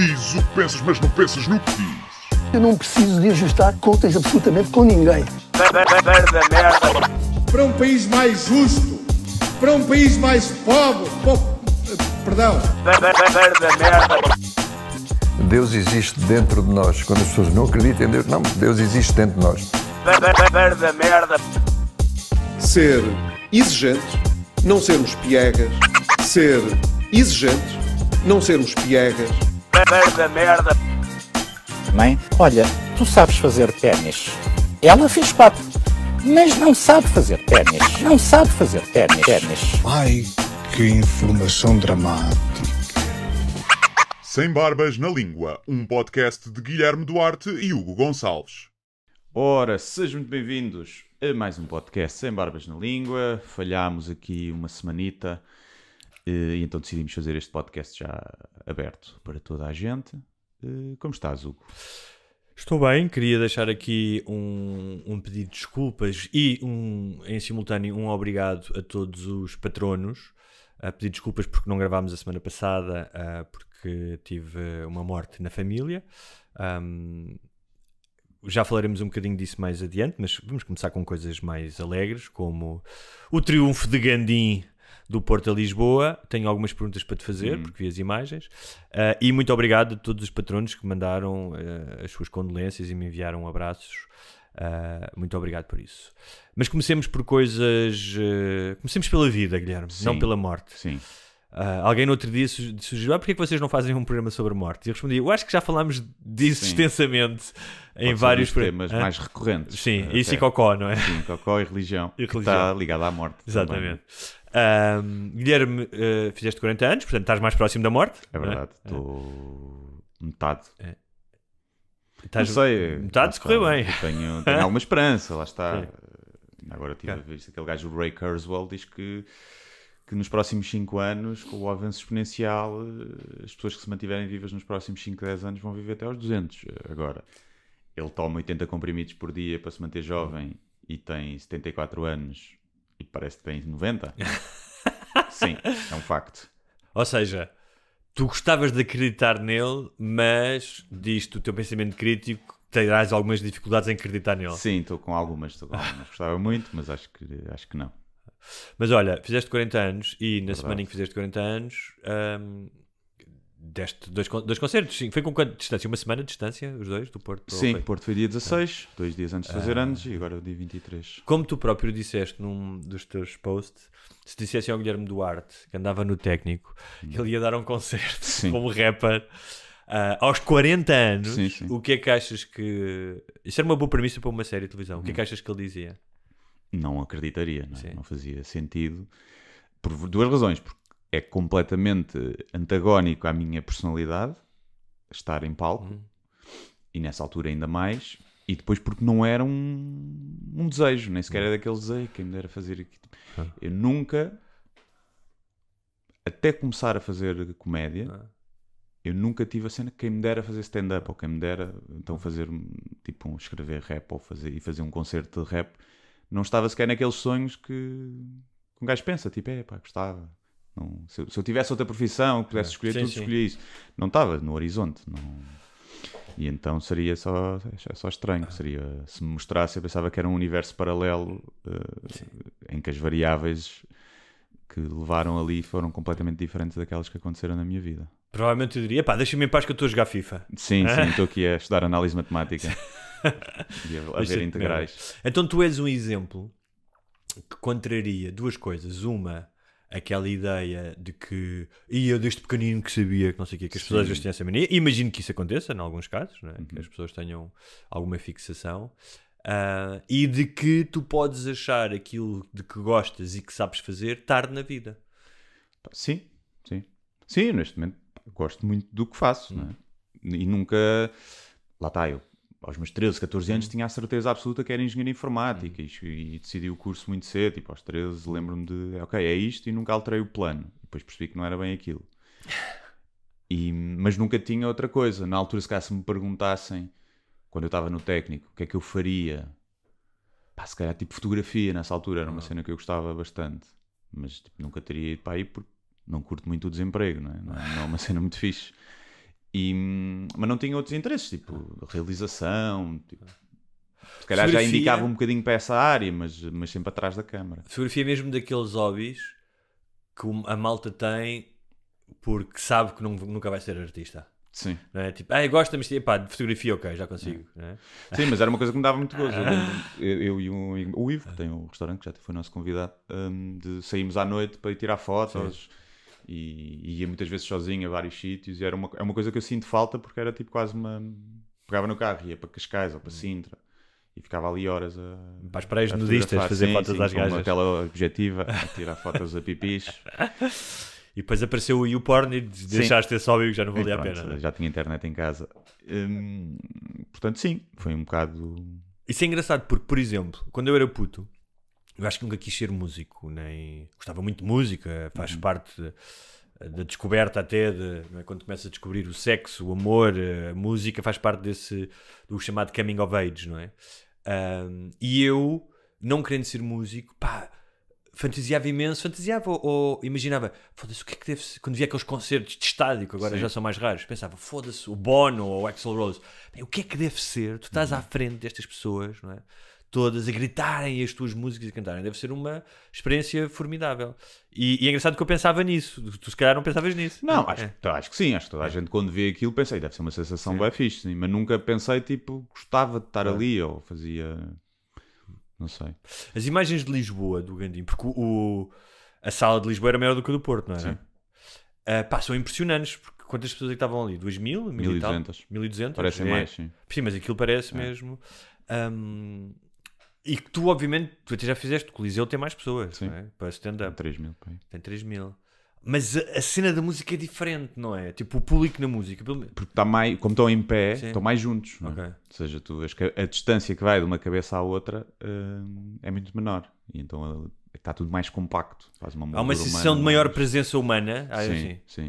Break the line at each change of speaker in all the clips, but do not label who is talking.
Dizes o que pensas, mas não pensas no que dizes.
Eu não preciso de ajustar contas absolutamente com ninguém.
Para um país mais justo, para um país mais pobre, perdão.
Deus existe dentro de nós. Quando as pessoas não acreditam em Deus, não, Deus existe dentro de nós.
Ser exigente, não sermos piegas. Ser exigente, não sermos piegas.
Mãe, olha, tu sabes fazer ténis. Ela fez 4, mas não sabe fazer ténis. Não sabe fazer ténis.
Ai, que informação dramática.
Sem Barbas na Língua, um podcast de Guilherme Duarte e Hugo Gonçalves.
Ora, sejam muito bem-vindos a mais um podcast Sem Barbas na Língua. Falhámos aqui uma semanita e então decidimos fazer este podcast já aberto para toda a gente. Como estás, Hugo?
Estou bem, queria deixar aqui um pedido de desculpas e em simultâneo um obrigado a todos os patronos. Pedir desculpas porque não gravámos a semana passada, porque tive uma morte na família. Já falaremos um bocadinho disso mais adiante, mas vamos começar com coisas mais alegres, como o triunfo de Gandim do Porto a Lisboa. Tenho algumas perguntas para te fazer, porque vi as imagens. E muito obrigado a todos os patronos que mandaram as suas condolências e me enviaram abraços. Muito obrigado por isso. Mas comecemos por coisas... comecemos pela vida, Guilherme,
Sim.
Não pela morte.
Sim.
Alguém no outro dia sugeriu: porque é que vocês não fazem um programa sobre morte? E eu respondi: eu acho que já falámos disso extensamente em vários
temas mais recorrentes.
Sim, isso e cocó, não é?
Sim, cocó e religião.
E
que está ligado à morte.
Exatamente. Guilherme, fizeste 40 anos, portanto estás mais próximo da morte.
É verdade, estou metade.
Estás...
Não sei.
Metade se correu bem.
Tenho alguma esperança, lá está. Agora tive a ver isto, aquele gajo, o Ray Kurzweil, diz que nos próximos 5 anos, com o avanço exponencial, as pessoas que se mantiverem vivas nos próximos 5, 10 anos vão viver até aos 200. Agora, ele toma 80 comprimidos por dia para se manter jovem e tem 74 anos e parece que tem 90. Sim, é um facto.
Ou seja, tu gostavas de acreditar nele, mas disto o teu pensamento crítico terás algumas dificuldades em acreditar nele.
Sim, estou com algumas. Gostava muito, mas acho que não.
Mas olha, fizeste 40 anos e na semana em que fizeste 40 anos deste dois concertos. Sim. Foi com quanto distância? Uma semana de distância, os dois, do Porto?
Sim, Porto foi dia 16, 2 dias antes de fazer anos, e agora é o dia 23.
Como tu próprio disseste num dos teus posts, se dissessem ao Guilherme Duarte que andava no Técnico, que ele ia dar um concerto como rapper aos 40 anos,
sim.
O que é que achas que... Isso era uma boa premissa para uma série de televisão. O que é que achas que ele dizia?
Não acreditaria, não fazia sentido, por duas razões. Porque é completamente antagónico à minha personalidade estar em palco, e nessa altura ainda mais, e depois porque não era um desejo, nem sequer era daquele desejo, quem me dera fazer aqui. Eu nunca, até começar a fazer comédia, eu nunca tive a cena que quem me dera fazer stand-up, ou quem me dera então fazer, tipo, escrever rap, ou fazer um concerto de rap. Não estava sequer naqueles sonhos que um gajo pensa, tipo, gostava. Não, se eu tivesse outra profissão, pudesse escolher tudo, escolhia isso. Não estava no horizonte. Não. E então seria só estranho. Seria, se me mostrasse, eu pensava que era um universo paralelo em que as variáveis que levaram ali foram completamente diferentes daquelas que aconteceram na minha vida.
Provavelmente eu diria: deixa-me em paz que eu estou a jogar FIFA.
Sim, estou aqui a estudar análise matemática. E a ver integrais.
Então tu és um exemplo que contraria duas coisas. Uma, aquela ideia de que eu desde pequenino que sabia que não sei o quê, que as pessoas às vezes têm essa mania. Imagino que isso aconteça em alguns casos, não é? Que as pessoas tenham alguma fixação. E de que tu podes achar aquilo de que gostas e que sabes fazer tarde na vida.
Sim, neste momento gosto muito do que faço, não é? E nunca... Lá está, eu aos meus 13, 14 anos tinha a certeza absoluta que era engenharia informática e decidi o curso muito cedo, tipo aos 13 lembro-me de, é isto, e nunca alterei o plano. Depois percebi que não era bem aquilo. Mas nunca tinha outra coisa. Na altura, se me perguntassem, quando eu estava no Técnico, o que é que eu faria? Se calhar tipo fotografia, nessa altura era uma cena que eu gostava bastante. Mas nunca teria ido para aí porque não curto muito o desemprego, não é? Não é uma cena muito fixe. Mas não tinha outros interesses, tipo realização, tipo, se calhar já indicava um bocadinho para essa área, mas sempre atrás da câmara.
Fotografia mesmo daqueles hobbies que a malta tem porque sabe que nunca vai ser artista.
Sim.
Não é? Tipo, eu gosto, mas pá, de fotografia, ok, já consigo. Não é?
Sim, mas era uma coisa que me dava muito gozo. Eu e o Ivo, que tem um restaurante, que já foi nosso convidado, de saímos à noite para ir tirar fotos. E ia muitas vezes sozinho a vários sítios. E é uma coisa que eu sinto falta, porque era tipo quase pegava no carro, ia para Cascais ou para Sintra. E ficava ali horas
para as praias nudistas, fazer fotos às gajas.
Com uma tela objetiva, a tirar fotos a pipis.
E depois apareceu o YouPorn e deixaste esse hobby que já não valia a pena.
Né? Já tinha internet em casa. Portanto, sim, foi um bocado...
Isso é engraçado porque, por exemplo, quando eu era puto, eu acho que nunca quis ser músico, nem gostava muito de música, faz parte da descoberta até não é? Quando começa a descobrir o sexo, o amor, a música faz parte do chamado coming of age, não é? E eu, não querendo ser músico, fantasiava imenso, ou imaginava, foda-se, o que é que deve ser? Quando via aqueles concertos de estádio, que agora já são mais raros, pensava, foda-se, o Bono ou o Axl Rose, o que é que deve ser? Tu estás à frente destas pessoas, não é? Todas a gritarem as tuas músicas e cantarem, deve ser uma experiência formidável. E é engraçado que eu pensava nisso, tu se calhar não pensavas nisso.
Não, acho que sim, acho que toda a gente quando vê aquilo pensei, deve ser uma sensação bem fixe, sim, mas nunca pensei, tipo, gostava de estar ali, ou fazia... Não sei.
As imagens de Lisboa, do Gandim, porque a sala de Lisboa era maior do que a do Porto, não era? Sim. São impressionantes, porque quantas pessoas é que estavam ali? 2.000?
1.200.
1.200?
Parecem mais, sim.
Sim, mas aquilo parece mesmo. E que tu, obviamente, tu até já fizeste, o Coliseu tem mais pessoas, não é? Para stand-up.
Tem 3.000.
Tem 3.000. Mas a cena da música é diferente, não é? Tipo, o público na música.
Porque está mais, como estão em pé, estão mais juntos. Não é?
Okay.
Ou seja, a distância que vai de uma cabeça à outra é muito menor. E então está tudo mais compacto. Faz há
uma sensação de maior presença humana.
Sim.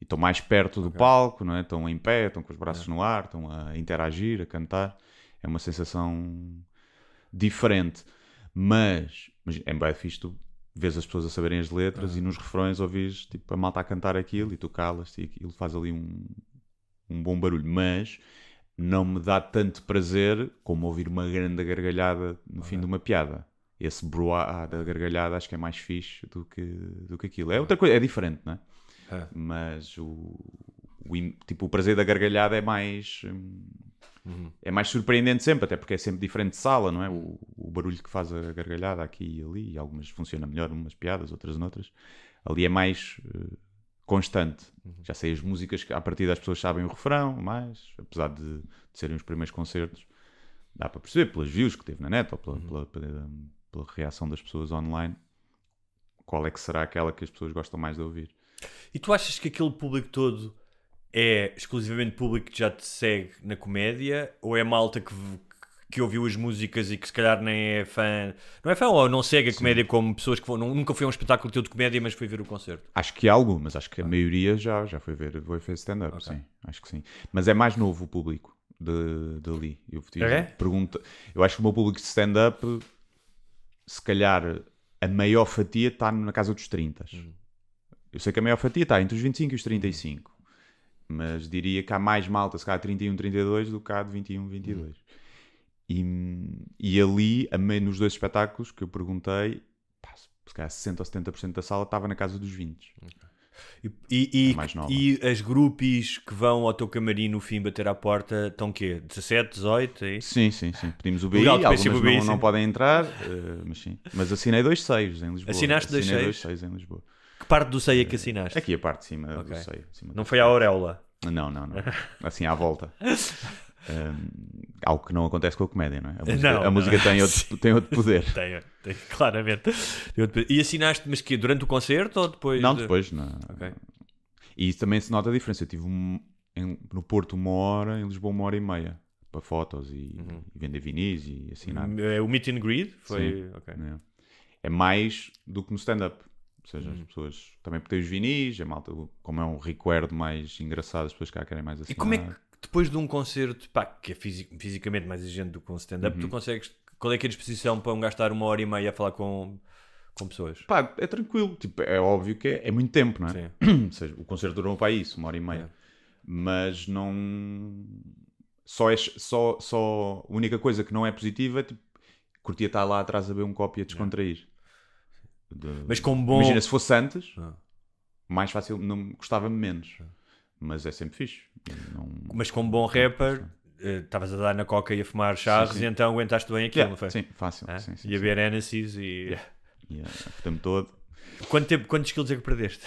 E estão mais perto do palco, não é? Estão em pé, estão com os braços no ar, estão a interagir, a cantar. É uma sensação diferente. Mas é bem fixe tu vês as pessoas a saberem as letras e nos refrões ouvis tipo, a malta a cantar aquilo e tu calas e aquilo faz ali um bom barulho, mas não me dá tanto prazer como ouvir uma grande gargalhada no fim de uma piada. Esse bruá da gargalhada acho que é mais fixe do que aquilo. É outra coisa, é diferente, não é? Mas o prazer da gargalhada é mais... É mais surpreendente sempre, até porque é sempre diferente de sala, não é? O barulho que faz a gargalhada aqui e ali, e algumas funciona melhor, umas piadas, outras noutras. Ali é mais constante. Já sei as músicas que, à partida, as pessoas sabem o refrão, mas, apesar de serem os primeiros concertos, dá para perceber pelas views que teve na net ou pela reação das pessoas online, qual é que será aquela que as pessoas gostam mais de ouvir.
E tu achas que aquele público todo é exclusivamente público que já te segue na comédia, ou é malta que ouviu as músicas e que se calhar nem é fã, não é fã ou não segue a comédia como pessoas que nunca foi a um espetáculo teu de comédia, mas foi ver o concerto?
Acho que há algumas, acho que a maioria já foi ver stand-up, sim, acho que sim. Mas é mais novo o público dali. Eu acho que o meu público de stand-up, se calhar a maior fatia está na casa dos 30. Eu sei que a maior fatia está entre os 25 e os 35. Mas diria que há mais malta, se calhar 31, 32, do que há de 21, 22. E ali, nos dois espetáculos que eu perguntei, se calhar 60% ou 70% da sala estava na casa dos 20.
E as groupies que vão ao teu camarim no fim bater à porta estão o quê? 17, 18? É isso?
Sim. Pedimos o BI, algumas não podem entrar, mas sim. Mas assinei 2 seios em Lisboa.
Assinaste 2 seios? 2
seios em Lisboa.
Que parte do seio é que assinaste?
Aqui a parte de cima do seio.
Não foi à auréola?
Não. Assim à volta. Algo que não acontece com a comédia, não é? A música tem outro poder.
Tem claramente. E assinaste, mas que durante o concerto ou depois?
Não, depois. Não. Okay. E isso também se nota a diferença. Eu tive no Porto 1 hora, em Lisboa 1h30 para fotos e vender vinis e assinar.
O meet and greet? Foi...
Sim. Okay. É mais do que no stand-up. Ou seja, as pessoas também por ter os vinis, a malta, como é um recuerdo mais engraçado, as pessoas cá querem mais assinar.
E como é que depois de um concerto, que é fisicamente mais exigente do que um stand-up, tu consegues, qual é que é a disposição para gastar 1h30 a falar com pessoas?
É tranquilo, tipo, é óbvio que é muito tempo, não é?
Sim.
Ou seja, o concerto durou para isso, 1h30. Mas não... Só a única coisa que não é positiva é, tipo, curtia estar lá atrás a ver um copo e a descontrair.
Mas com bom...
Imagina, se fosse antes, mais fácil, não gostava-me menos. Mas é sempre fixe.
Mas como bom rapper, estavas a dar na coca e a fumar charros, e então aguentaste bem aquilo, não foi?
Sim, fácil.
E a beber Hennessys e...
o tempo todo.
Quantos quilos é que perdeste?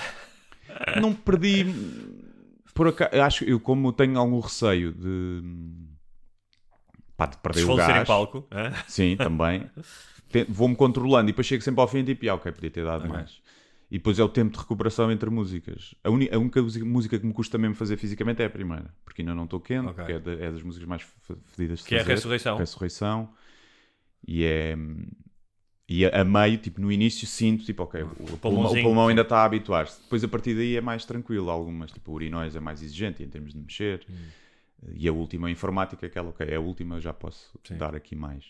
Não perdi... Por acaso, acho que eu, como tenho algum receio de perder o gás...
em palco.
Sim, também. Vou-me controlando e depois chego sempre ao fim e tipo, ok, podia ter dado mais. E depois é o tempo de recuperação entre músicas. A única música que me custa mesmo fazer fisicamente é a primeira, porque ainda não estou quente, porque é das músicas mais fedidas de fazer.
Que é a
Ressurreição. E a meio, tipo, no início sinto, tipo, ok, o pulmão ainda está a habituar-se. Depois a partir daí é mais tranquilo. Algumas, tipo, o Urinóis é mais exigente em termos de mexer. E a última, a informática, aquela, ok, é a última, já posso dar aqui mais.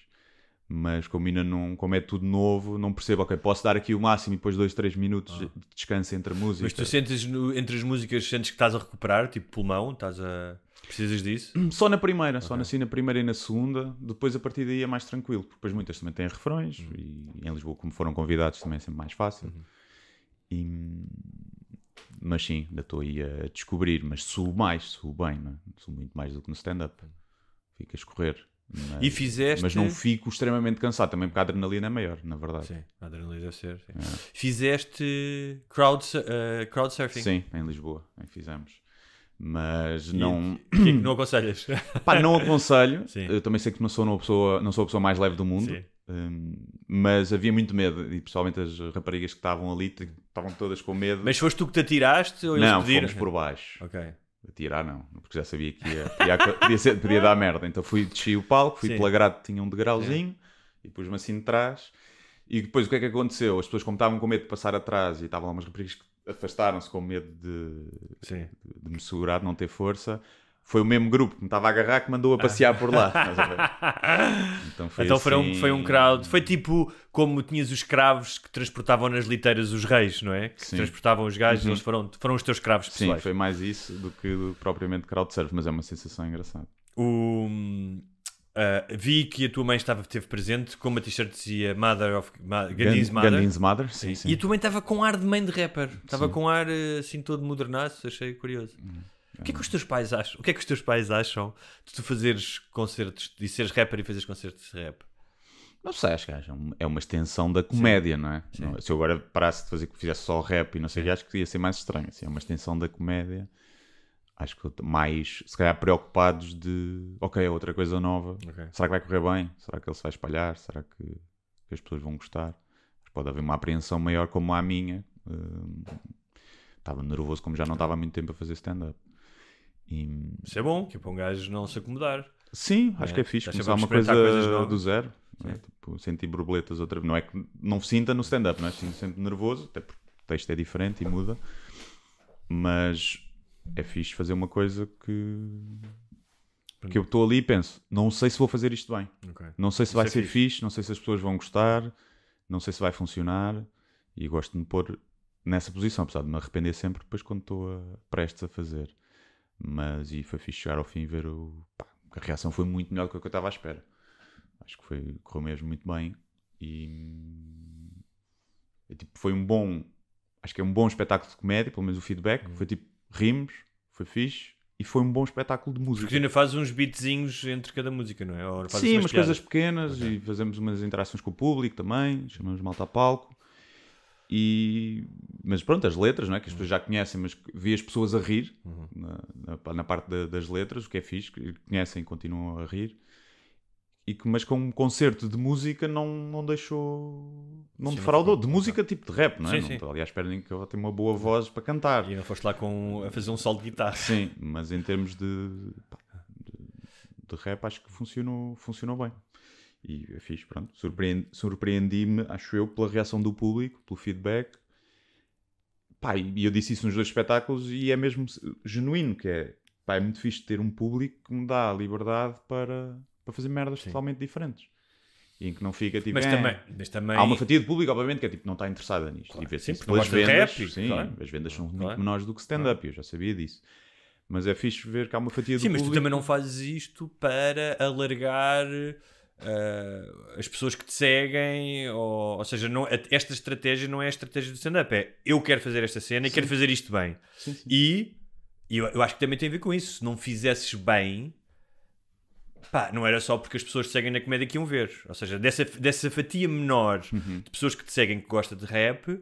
Mas como ainda não, como é tudo novo, não percebo, ok, posso dar aqui o máximo e depois 2-3 minutos de descanso entre músicas.
Mas tu sentes, entre as músicas, sentes que estás a recuperar, tipo pulmão, precisas disso?
Só na primeira, só nasci na primeira e na segunda, depois a partir daí é mais tranquilo, porque depois muitas também têm refrões, e em Lisboa, como foram convidados, também é sempre mais fácil. Mas sim, ainda estou aí a descobrir, mas suo bem, não é? Suo muito mais do que no stand-up. Fico a escorrer. Mas não fico extremamente cansado, também porque a adrenalina é maior, na verdade.
Sim, a adrenalina deve ser. Sim. Fizeste crowdsurfing?
Sim, em Lisboa, fizemos. Mas não...
O que é que não aconselhas?
Não aconselho.
Sim.
Eu também sei que não sou a pessoa mais leve do mundo. Mas havia muito medo. E principalmente as raparigas que estavam ali estavam todas com medo.
Mas foste tu que te atiraste? Ou eles pediram?
Fomos por baixo.
Ok.
Atirar não, porque já sabia que podia dar merda. Então desci o palco, fui pela grade, tinha um degrauzinho e pus-me assim de trás. E depois o que é que aconteceu? As pessoas, como estavam com medo de passar atrás e estavam lá umas raparigas que afastaram-se com medo de me segurar, de não ter força, foi o mesmo grupo que me estava a agarrar que mandou a passear por lá. Então
foi um crowd. Foi tipo como tinhas os escravos que transportavam nas liteiras os reis, não é? Que transportavam os gajos, eles foram os teus escravos pessoais.
Sim, foi mais isso do que propriamente crowd surf, mas é uma sensação engraçada.
Vi que a tua mãe esteve presente com uma t-shirt que dizia Gandhi's Mother.
Sim.
E a tua mãe estava com ar de mãe de rapper. Estava com ar assim todo modernaço, achei curioso. O que é que os teus pais acham? O que é que os teus pais acham de tu fazeres concertos, de seres rapper e fazeres concertos de rap?
Não sei, acho que é uma extensão da comédia, não é? Não, se eu agora parasse de fazer que fizesse só rap e não sei o que, acho que ia ser mais estranho. Assim, é uma extensão da comédia. Acho que mais, se calhar, preocupados de é outra coisa nova. Será que vai correr bem? Será que ele se vai espalhar? Será que as pessoas vão gostar? Pode haver uma apreensão maior como a minha. Estava nervoso como já não estava há muito tempo a fazer stand-up.
Isso é bom, que é para um gajo não se acomodar.
Sim, acho que é fixe começar uma coisa do zero. Tipo, sentir borboletas outra vez. Não é que não sinta no stand-up, não é? Sinto sempre nervoso, até porque o texto é diferente e muda. Mas é fixe fazer uma coisa que eu estou ali e penso, não sei se vou fazer isto bem. Não sei se vai ser fixe, não sei se as pessoas vão gostar, não sei se vai funcionar. E gosto de me pôr nessa posição, apesar de me arrepender sempre depois quando estou prestes a fazer. Mas foi fixe chegar ao fim e ver a reação foi muito melhor do que eu estava à espera. Acho que correu mesmo muito bem foi acho que é um bom espetáculo de comédia, pelo menos o feedback, foi tipo, rimos, foi fixe e foi um bom espetáculo de música.
Porque tu ainda fazes uns beatzinhos entre cada música, não é?
Sim, umas coisas pequenas e fazemos umas interações com o público também, chamamos malta a palco. Mas pronto, as letras, não é? Que as pessoas já conhecem, mas vi as pessoas a rir na parte das letras, o que é fixe, que conhecem e continuam a rir. Mas com um concerto de música não deixou, não defraudou, de música tipo de rap, não é? Não estou ali à espera nem que eu tenha uma boa voz para cantar.
E não foste lá a fazer um solo de guitarra.
Sim, mas em termos de rap acho que funcionou bem. E é fixe, pronto. Surpreendi-me, acho eu, pela reação do público, pelo feedback. E eu disse isso nos 2 espetáculos e é mesmo genuíno, que é muito fixe ter um público que me dá a liberdade para fazer merdas totalmente diferentes. E em que não fica tipo...
Mas também...
Há uma fatia de público, obviamente, que é tipo, não está interessada nisto.
Claro,
e vê
sim,
pelas vendas,
rap, claro.
As vendas são muito menores do que stand-up, eu já sabia disso. Mas é fixe ver que há uma fatia do
Sim,
público.
mas tu também não fazes isto para alargar as pessoas que te seguem, ou seja, esta estratégia não é a estratégia do stand-up, é eu quero fazer esta cena e quero fazer isto bem.
Sim.
E eu acho que também tem a ver com isso. Se não fizesses bem, pá, não era só porque as pessoas te seguem na comédia que iam ver. Ou seja, dessa fatia menor de pessoas que te seguem que gosta de rap,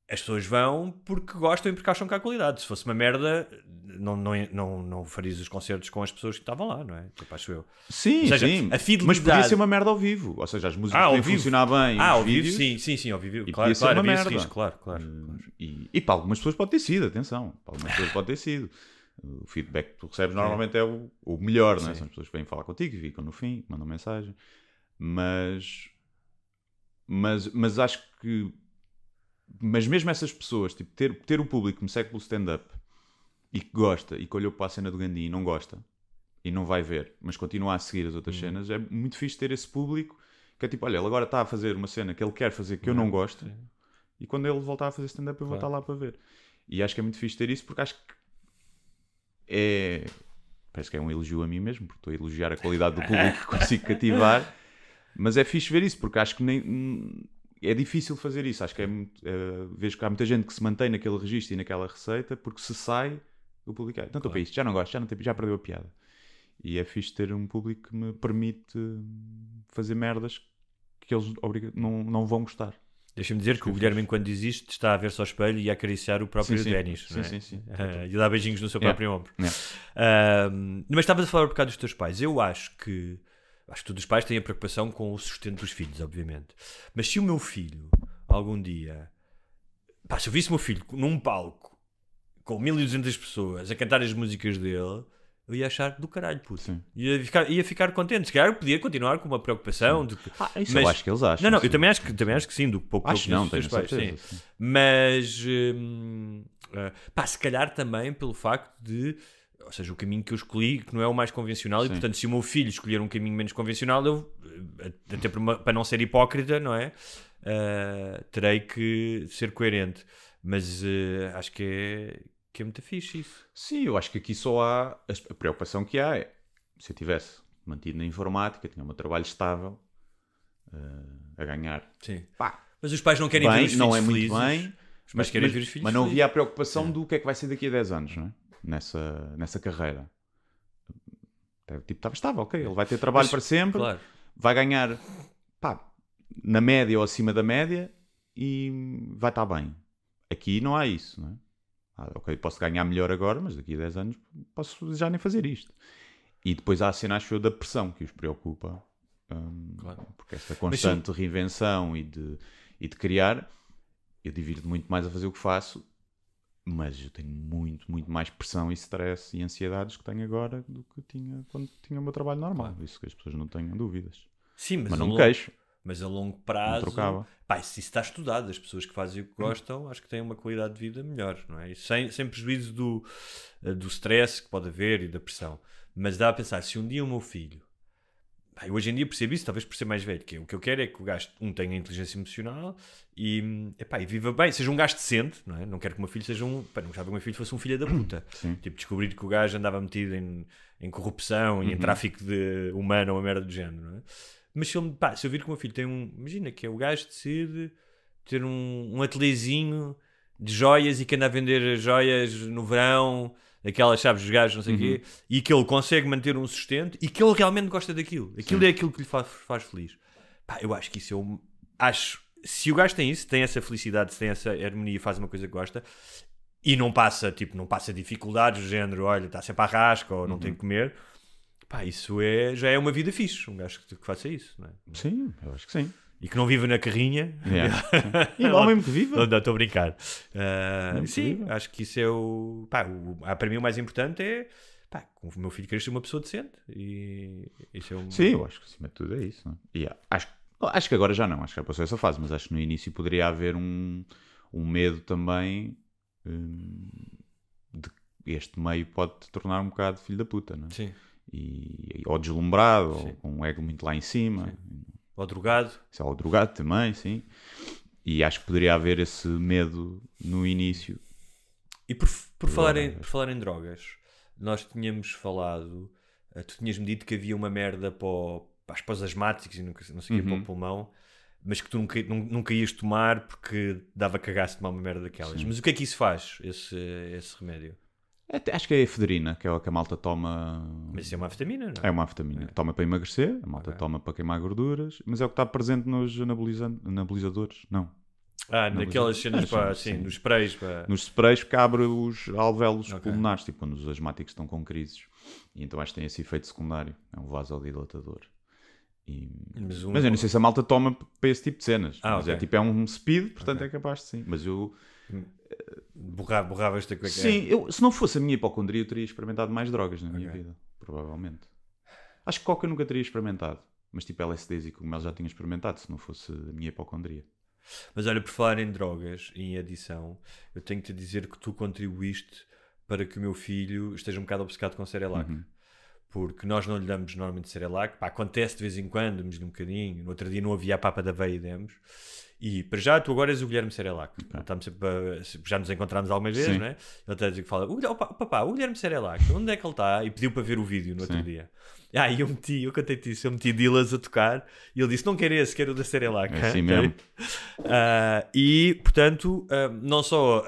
as pessoas vão porque gostam e porque acham que há qualidade. Se fosse uma merda, não farias os concertos com as pessoas que estavam lá, não é? Tipo, acho eu.
Sim,
ou seja,
sim.
A fidelidade...
Mas podia ser uma merda ao vivo. Ou seja, as músicas podem funcionar bem.
Ao vivo, sim, ao vivo.
E
Claro,
podia ser uma merda.
Risco, claro.
E para algumas pessoas pode ter sido, atenção. Para algumas pessoas pode ter sido. O feedback que tu recebes normalmente é o melhor, não é? São as pessoas que vêm falar contigo e ficam no fim, mandam mensagem. Mas acho que... Mas mesmo essas pessoas, tipo, ter o público que me segue pelo stand-up e que gosta e que olhou para a cena do Gandim e não gosta e não vai ver, mas continua a seguir as outras cenas, é muito fixe ter esse público que é tipo, olha, ele agora está a fazer uma cena que ele quer fazer que eu não gosto e quando ele voltar a fazer stand-up eu vou estar lá para ver. E acho que é muito fixe ter isso porque acho que parece que é um elogio a mim mesmo, porque estou a elogiar a qualidade do público que consigo cativar, mas é fixe ver isso porque acho que nem... É difícil fazer isso, acho que vejo que há muita gente que se mantém naquele registro e naquela receita, porque se sai, o público não estou para isto, já não gosto, já perdeu a piada. E é fixe ter um público que me permite fazer merdas que eles não vão gostar.
Deixa-me dizer que o Guilherme, enquanto diz isto, está a ver-se ao espelho e a acariciar o próprio ténis.
Sim.
E a dar beijinhos no seu próprio ombro. Mas estavas a falar um bocado dos teus pais. Eu acho que todos os pais têm a preocupação com o sustento dos filhos, obviamente. Mas se o meu filho, algum dia... Pá, se eu visse o meu filho num palco com 1200 pessoas a cantar as músicas dele, eu ia achar do caralho, puto. Ia ficar contente. Se calhar eu podia continuar com uma preocupação.
Isso eu acho que eles acham.
Não, eu também acho que sim, do pouco
acho
que eu conheço dos pais. Sim. Mas, se calhar também pelo facto de... Ou seja, o caminho que eu escolhi, que não é o mais convencional, e portanto, se o meu filho escolher um caminho menos convencional, eu, até para não ser hipócrita, não é? Terei que ser coerente. Mas acho que é muito fixe isso.
Sim, eu acho que aqui só há... A preocupação que há é, se eu tivesse mantido na informática, tinha um trabalho estável, a ganhar.
Sim.
Pá,
mas os pais não querem ver os filhos
não é
felizes.
Muito bem,
mas querem ver os filhos
mas não
felizes.
havia a preocupação do que é que vai ser daqui a 10 anos, não é? Nessa carreira. Tipo, estava estável, ok. Ele vai ter trabalho para sempre, vai ganhar na média ou acima da média e vai estar bem. Aqui não há isso, não é? Ok, posso ganhar melhor agora, mas daqui a 10 anos posso já nem fazer isto. E depois há a cena, acho eu, da pressão que os preocupa. Porque esta constante reinvenção e de criar, eu divirto muito mais a fazer o que faço. Mas eu tenho muito, muito mais pressão e stress e ansiedades que tenho agora do que tinha quando tinha o meu trabalho normal. Isso que as pessoas não tenham dúvidas.
Sim,
mas não me queixo.
Mas a longo prazo...
Não trocava.
Isso está estudado. As pessoas que fazem o que gostam, acho que têm uma qualidade de vida melhor, não é? Sem prejuízo do stress que pode haver e da pressão. Mas dá a pensar, se um dia o meu filho... Eu hoje em dia percebo isso, talvez por ser mais velho, que o que eu quero é que o gajo tenha inteligência emocional e viva bem, seja um gajo decente, não é? Não quero que o meu filho seja não gostava que o meu filho fosse um filho da puta. Tipo, descobrir que o gajo andava metido em corrupção e em tráfico de humano ou uma merda do género, não é? Mas se eu vir que o meu filho tem imagina que o gajo decide ter um ateliêzinho de joias e que anda a vender joias no verão, aquelas, sabes, os gajos, não sei o quê, e que ele consegue manter um sustento e que ele realmente gosta daquilo. Aquilo é aquilo que lhe faz feliz. Eu acho que isso se o gajo tem isso, tem essa felicidade, se tem essa harmonia, faz uma coisa que gosta e não passa dificuldades do género, olha, está sempre à rasca ou não tem que comer, isso já é uma vida fixe, um gajo que faça isso, não é?
Sim, eu acho que sim.
E que não viva na carrinha.
E lá mesmo que viva.
Não, estou a brincar. Sim, acho que isso é para mim o mais importante é o meu filho querer ser uma pessoa decente. E isso é
Sim, eu acho que acima de tudo é isso. Não é? E acho que agora já não, acho que já passou essa fase, mas acho que no início poderia haver um medo também de que este meio pode te tornar um bocado filho da puta, não é?
Sim.
Ou deslumbrado, ou com um ego muito lá em cima. Sim.
Ou drogado.
Ou drogado também, sim. E acho que poderia haver esse medo no início.
E por falar em drogas, nós tínhamos falado, tu tinhas-me dito que havia uma merda para os asmáticos e não sei o que, para o pulmão, mas que tu nunca ias tomar porque dava cagaço de tomar uma merda daquelas.
Sim.
Mas o que é que isso faz, esse remédio?
Acho que é a efedrina, que é o que a malta toma.
Mas isso é uma vitamina, não é?
É uma vitamina. Toma para emagrecer, a malta toma para queimar gorduras, mas é o que está presente nos anabolizadores. Não.
Naquelas cenas, nos sprays.
Nos sprays que abre os alvéolos pulmonares, tipo quando os asmáticos estão com crises. E então acho que tem esse efeito secundário. É um vasodilatador. Mas eu não sei se a malta toma para esse tipo de cenas. Mas é um speed, portanto é capaz de sim. Mas eu...
Borrava esta coisa.
Sim, se não fosse a minha hipocondria, eu teria experimentado mais drogas na minha vida. Provavelmente. Acho que coca eu nunca teria experimentado. Mas tipo LSDs e cogumelos já tinha experimentado, se não fosse a minha hipocondria.
Mas olha, por falar em drogas e em adição, eu tenho que te dizer que tu contribuíste para que o meu filho esteja um bocado obcecado com Cerelac. Porque nós não lhe damos normalmente Cerelac. Acontece de vez em quando, damos-lhe um bocadinho. No outro dia não havia a papa da aveia e demos. E para já, tu agora és o Guilherme Cerelac. Já nos encontramos algumas vezes, não é? Ele está a dizer que fala: papá, o Guilherme Cerelac, onde é que ele está? E pediu para ver o vídeo no outro dia. E eu contei-te isso. Eu meti Dilas a tocar e ele disse: não quero esse, quero o da Cerelac.
É assim mesmo.
E, portanto, não só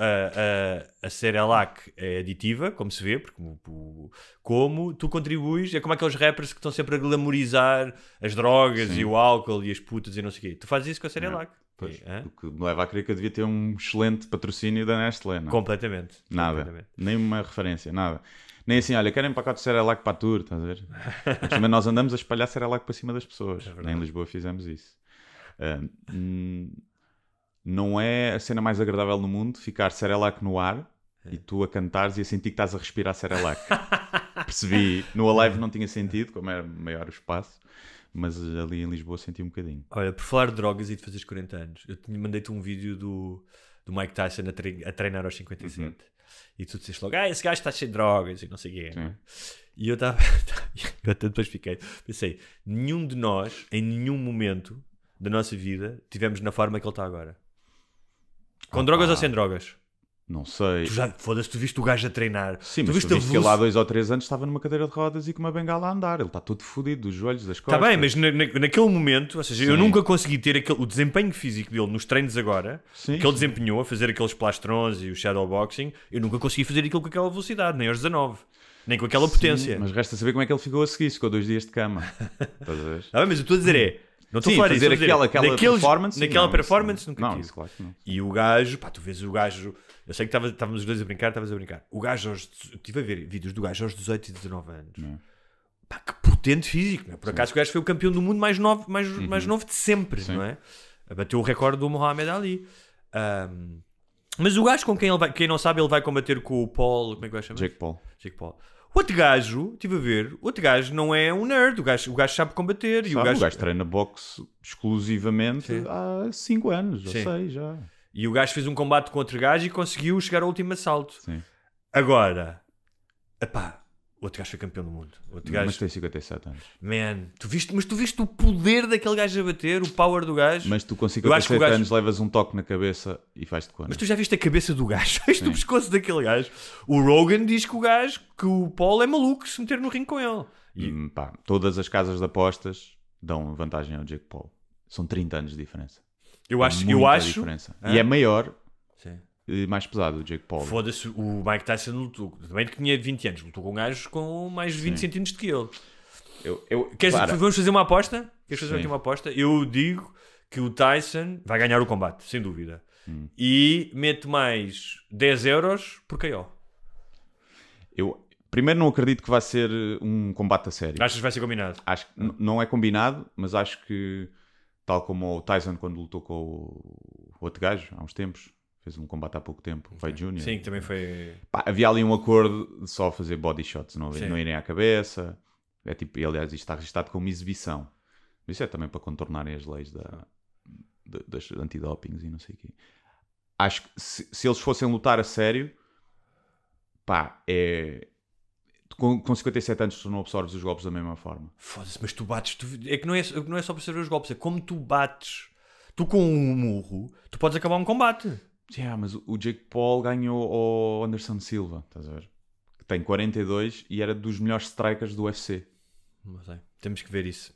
a Cerelac é aditiva, como se vê, porque como tu contribuis, é como aqueles rappers que estão sempre a glamorizar as drogas e o álcool e as putas e não sei o quê. Tu fazes isso com a Cerelac.
Pois, o que me leva a crer que eu devia ter um excelente patrocínio da Nestlé, não?
Completamente.
Nada. Nem uma referência, nada. Nem assim, olha, querem pacote de Cerelac para a tour, estás a ver? Mas nós andamos a espalhar Cerelac para cima das pessoas. Nem em Lisboa fizemos isso. Não é a cena mais agradável no mundo ficar Cerelac no ar e tu a cantares e a sentir que estás a respirar Cerelac. Percebi. No Alive não tinha sentido, como era maior o espaço. Mas ali em Lisboa senti um bocadinho.
Olha, por falar de drogas e de fazeres 40 anos, eu mandei-te um vídeo do Mike Tyson a treinar aos 57. E tu disseste logo: esse gajo está cheio de drogas e não sei o quê. E eu estava... eu até depois pensei, nenhum de nós, em nenhum momento da nossa vida, tivemos na forma que ele está agora. Com drogas ou sem drogas?
Não sei.
Foda-se, tu viste o gajo a treinar.
Sim, mas tu viste que ele há 2 ou 3 anos estava numa cadeira de rodas e com uma bengala a andar. Ele está todo fodido dos joelhos, das costas.
Está bem, mas naquele momento, ou seja, eu nunca consegui ter o desempenho físico dele nos treinos agora, que ele desempenhou a fazer aqueles plastrons e o shadowboxing, eu nunca consegui fazer aquilo com aquela velocidade, nem aos 19. Nem com aquela potência.
Mas resta saber como é que ele ficou a seguir. Ficou 2 dias de cama. Estás a ver?
Está bem, mas eu estou a dizer não estou a falar
fazer aquela performance.
Naquela performance nunca tive.
Isso, claro que não.
E o gajo, tu vês o gajo... Eu sei que estávamos os dois a brincar, O gajo, estive a ver vídeos do gajo aos 18 e 19 anos. Que potente físico, não é? Por acaso o gajo foi o campeão do mundo mais novo de sempre, não é? Bateu o recorde do Muhammad Ali. Mas o gajo com quem não sabe, ele vai combater com o Paul... Como é que vai chamar?
Jake Paul.
O outro gajo, estive a ver, o outro gajo não é um nerd, o gajo sabe combater.
O gajo treina boxe exclusivamente há 5 anos, ou 6 já.
E o gajo fez um combate com outro gajo e conseguiu chegar ao último assalto.
Sim.
Agora, o outro gajo foi campeão do mundo.
Mas tem 57 anos.
Man, tu viste o poder daquele gajo a bater, o power do gajo.
Mas tu com 57 anos levas um toque na cabeça e faz-te conta.
Mas tu já viste a cabeça do gajo? Viste o pescoço daquele gajo? O Rogan diz que o Paul é maluco se meter no ringue com ele.
Todas as casas de apostas dão vantagem ao Jake Paul. São 30 anos de diferença.
Eu acho.
Diferença. E é maior e mais pesado o Jake Paul.
Foda-se, o Mike Tyson lutou, também que tinha 20 anos, lutou com um gajo com mais de 20 centímetros do que ele. Vamos fazer uma aposta? Queres fazer aqui uma aposta? Eu digo que o Tyson vai ganhar o combate, sem dúvida. E meto mais 10 euros por KO.
Eu primeiro não acredito que vai ser um combate a sério.
Achas que vai ser combinado?
Acho que não é combinado, mas acho que tal como o Tyson quando lutou com o outro gajo há uns tempos, fez um combate há pouco tempo, o Vai Jr.
Sim, que também foi...
havia ali um acordo de só fazer body shots, não irem à cabeça. É tipo, aliás, isto está registado como exibição. Isso é também para contornarem as leis das antidopings e não sei o quê. Acho que se eles fossem lutar a sério, com 57 anos tu não absorves os golpes da mesma forma.
Foda-se, mas tu bates... É que não é só para absorver os golpes, é como tu bates. Tu com um murro, tu podes acabar um combate.
Mas o Jake Paul ganhou ao Anderson Silva, estás a ver? tem 42 e era dos melhores strikers do UFC.
Não sei. Temos que ver isso.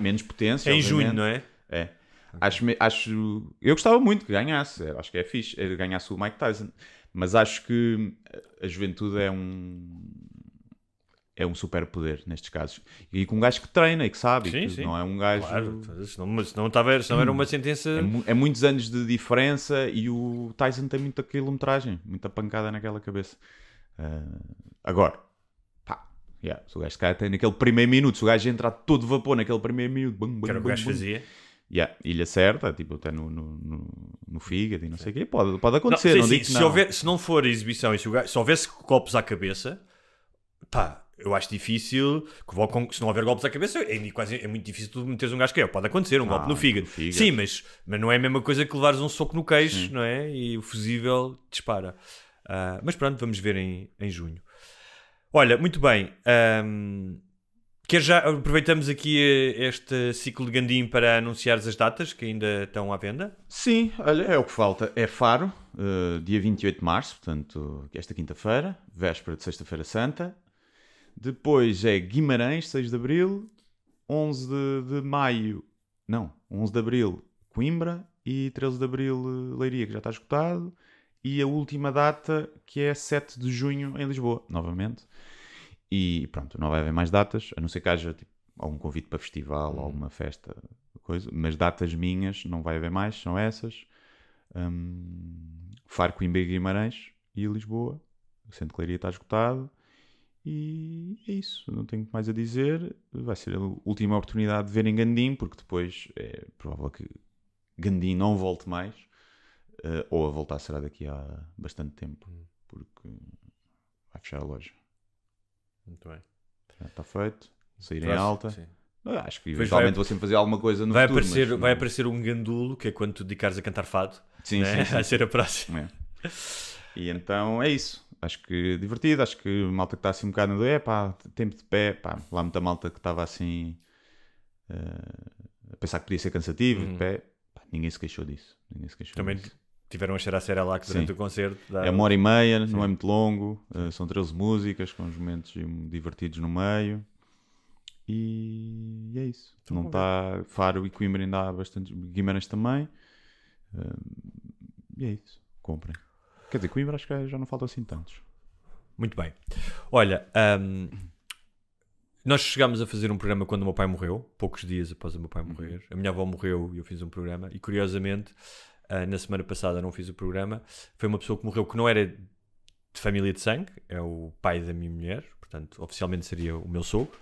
Menos potência.
Em
obviamente.
junho, não é?
É. Acho. Eu gostava muito que ganhasse. Acho que é fixe. Ganhasse o Mike Tyson. Mas acho que a juventude é um superpoder nestes casos. E com um gajo que treina e que sabe.
Sim.
Não é um gajo.
Claro, senão era uma sentença.
É muitos anos de diferença e o Tyson tem muita quilometragem, muita pancada naquela cabeça. Agora, se o gajo cai até naquele primeiro minuto, se o gajo entrar todo vapor naquele primeiro minuto,
que era o que o gajo fazia.
E lhe acerta, tipo, até no fígado e não sei o quê, pode acontecer.
Se não for a exibição e se houvesse golpes à cabeça, eu acho difícil, se não houver golpes à cabeça, é muito difícil tu meteres um gajo que pode acontecer, um golpe no fígado. Sim, mas não é a mesma coisa que levares um soco no queixo, não é? E o fusível dispara. Mas pronto, vamos ver em junho. Olha, muito bem. Aproveitamos aqui este ciclo de Gandim para anunciares as datas que ainda estão à venda?
Sim, olha, é o que falta. É Faro, dia 28 de março, portanto, esta quinta-feira, véspera de Sexta-feira Santa. Depois é Guimarães, 6 de Abril. 11 de Abril, Coimbra. E 13 de Abril, Leiria, que já está esgotado. E a última data, que é 7 de junho, em Lisboa, novamente. E pronto, não vai haver mais datas, a não ser que haja algum convite para festival, alguma festa, coisa. Mas datas minhas não vai haver mais, são essas. Faro, Coimbra e Guimarães e Lisboa. O Centro de Leiria está esgotado. E é isso, não tenho mais a dizer. Vai ser a última oportunidade de verem Gandim, porque depois é provável que Gandim não volte mais. Ou a voltar será daqui a bastante tempo, porque vai fechar a loja.
Muito bem.
Já está feito. Sair em alta.
Sim.
Acho que eventualmente vou sempre fazer alguma coisa no futuro.
Vai aparecer um gandulo, que é quando tu dedicares a cantar fado.
Sim,
né?
sim.
Vai ser a próxima.
É. E então é isso. Acho que divertido. Acho que a malta que está assim um bocado tempo de pé. Lá muita malta que estava assim a pensar que podia ser cansativo, de pé. Ninguém se queixou disso.
Também tiveram a cheirar a Cerelac durante o concerto.
É 1h30, não é muito longo. São 13 músicas com uns momentos divertidos no meio. E é isso. Então, não está Faro e Coimbra ainda há bastante. Guimarães também. E é isso. Comprem. Quer dizer, Coimbra acho que já não faltam assim tantos.
Muito bem. Olha, nós chegámos a fazer um programa quando o meu pai morreu, poucos dias após o meu pai morrer. A minha avó morreu e eu fiz um programa. E curiosamente, na semana passada não fiz o programa. Foi uma pessoa que morreu que não era de família de sangue, é o pai da minha mulher, portanto, oficialmente seria o meu sogro.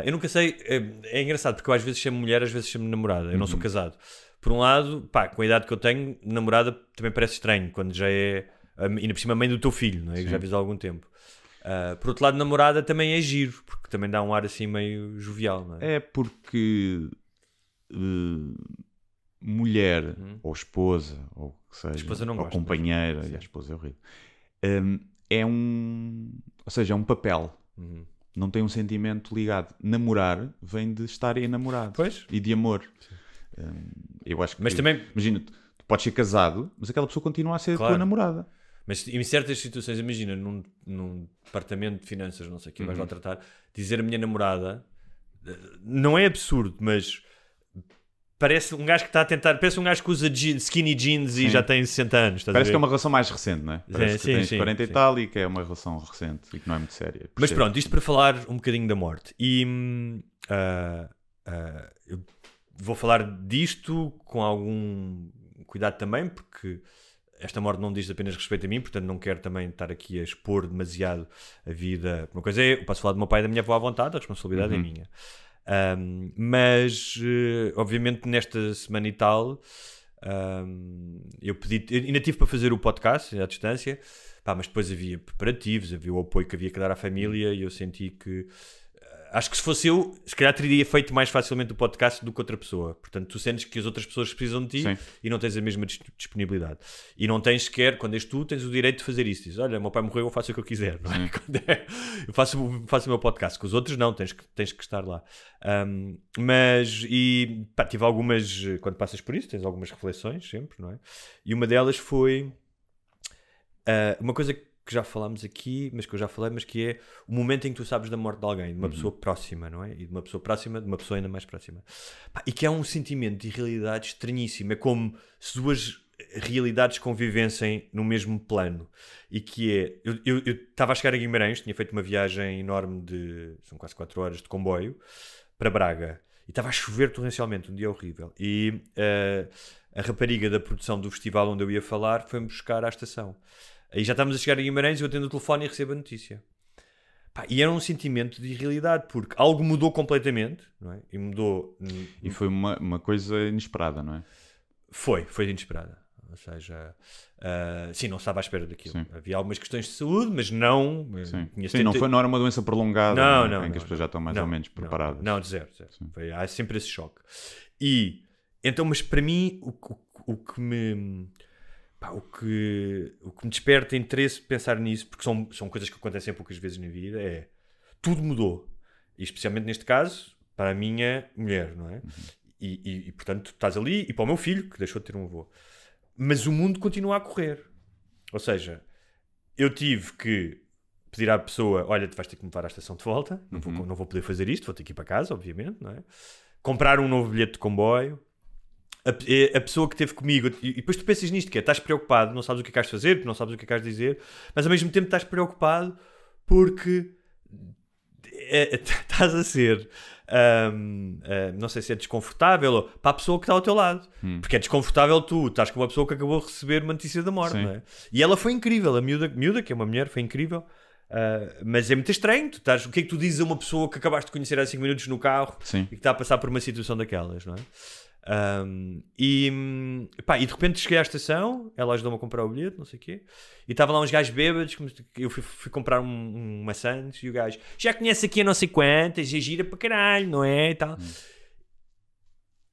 Eu nunca sei, é engraçado porque eu às vezes chamo mulher, às vezes chamo namorada. Eu não sou casado. Por um lado, com a idade que eu tenho, namorada também parece estranho, quando já é, ainda por cima, a mãe do teu filho, não é? Que já vês há algum tempo. Por outro lado, namorada também é giro, porque também dá um ar assim meio jovial, não é?
É porque mulher, ou esposa, ou que seja,
esposa não
ou
gosta,
companheira,
mas...
e a esposa é horrível, ou seja, é um papel. Não tem um sentimento ligado. Namorar vem de estar enamorado.
Pois.
E de amor. Eu acho que...
Mas também...
Imagina, tu podes ser casado, mas aquela pessoa continua a ser a tua namorada.
Mas em certas situações, imagina, num departamento de finanças, não sei o que, vais lá tratar, dizer a minha namorada, não é absurdo, mas parece um gajo que está a tentar, parece um gajo que usa skinny jeans e já tem 60 anos.
Parece que é uma relação mais recente, não é? Parece que tens 40 e
sim.
tal e que é uma relação recente e que não é muito séria.
Mas pronto, isto para falar um bocadinho da morte. E eu vou falar disto com algum cuidado também, porque esta morte não diz apenas respeito a mim, portanto não quero também estar aqui a expor demasiado a vida. Uma coisa é, eu posso falar do meu pai e da minha avó à vontade, a responsabilidade é minha. Mas obviamente nesta semana e tal eu pedi, ainda tive para fazer o podcast à distância, mas depois havia preparativos, havia o apoio que havia que dar à família e eu senti que acho que se fosse eu, se calhar teria feito mais facilmente o podcast do que outra pessoa. Portanto, tu sentes que as outras pessoas precisam de ti. Sim. E não tens a mesma disponibilidade. E não tens sequer, quando és tu, tens o direito de fazer isso. Dizes, olha, meu pai morreu, eu faço o que eu quiser. Não é? Eu faço o meu podcast. Com os outros não, tens que estar lá. Tive algumas, quando passas por isso, tens algumas reflexões sempre, não é? E uma delas foi uma coisa que já falámos aqui, mas que eu já falei, mas que é o momento em que tu sabes da morte de alguém, de uma pessoa próxima, não é? E de uma pessoa próxima, de uma pessoa ainda mais próxima. Pá, e que é um sentimento de irrealidade estranhíssimo. É como se duas realidades convivessem no mesmo plano. E que é... Eu estava a chegar a Guimarães, tinha feito uma viagem enorme são quase 4 horas de comboio, para Braga. E estava a chover torrencialmente, um dia horrível. E a rapariga da produção do festival onde eu ia falar foi-me buscar à estação. Aí já estávamos a chegar a Guimarães e eu atendo o telefone e recebo a notícia. Pá, e era um sentimento de irrealidade, porque algo mudou completamente, não é? E mudou...
E foi uma coisa inesperada, não é?
Foi inesperada. Ou seja, sim, não estava à espera daquilo.
Sim.
Havia algumas questões de saúde, mas não...
Sim, não era uma doença prolongada, em que as pessoas já estão mais ou menos preparadas.
Não, de zero. Há sempre esse choque. E, então, mas para mim, o que me desperta interesse de pensar nisso, porque são coisas que acontecem poucas vezes na vida, é tudo mudou. E especialmente neste caso, para a minha mulher, não é? E portanto, estás ali, e para o meu filho, que deixou de ter um avô. Mas o mundo continua a correr. Ou seja, eu tive que pedir à pessoa, olha, tu vais ter que me levar à estação de volta, não vou poder fazer isto, vou ter que ir para casa, obviamente, não é? Comprar um novo bilhete de comboio. A pessoa que esteve comigo, e depois tu pensas nisto, que é, estás preocupado, não sabes o que é que has de fazer, não sabes o que é que has de dizer, mas ao mesmo tempo estás preocupado porque estás a ser, não sei se é desconfortável, ou para a pessoa que está ao teu lado, porque é desconfortável tu estás com uma pessoa que acabou de receber uma notícia da morte, não é? E ela foi incrível, a miúda, que é uma mulher, foi incrível. Mas é muito estranho, o que é que tu dizes a uma pessoa que acabaste de conhecer há 5 minutos no carro e que está a passar por uma situação daquelas, não é? E de repente cheguei à estação, ela ajudou-me a comprar o bilhete, não sei o quê, e estavam lá uns gajos bêbados, eu fui comprar um maçãs e o gajo já conhece aqui a não sei quantas, já gira para caralho, não é? E tal.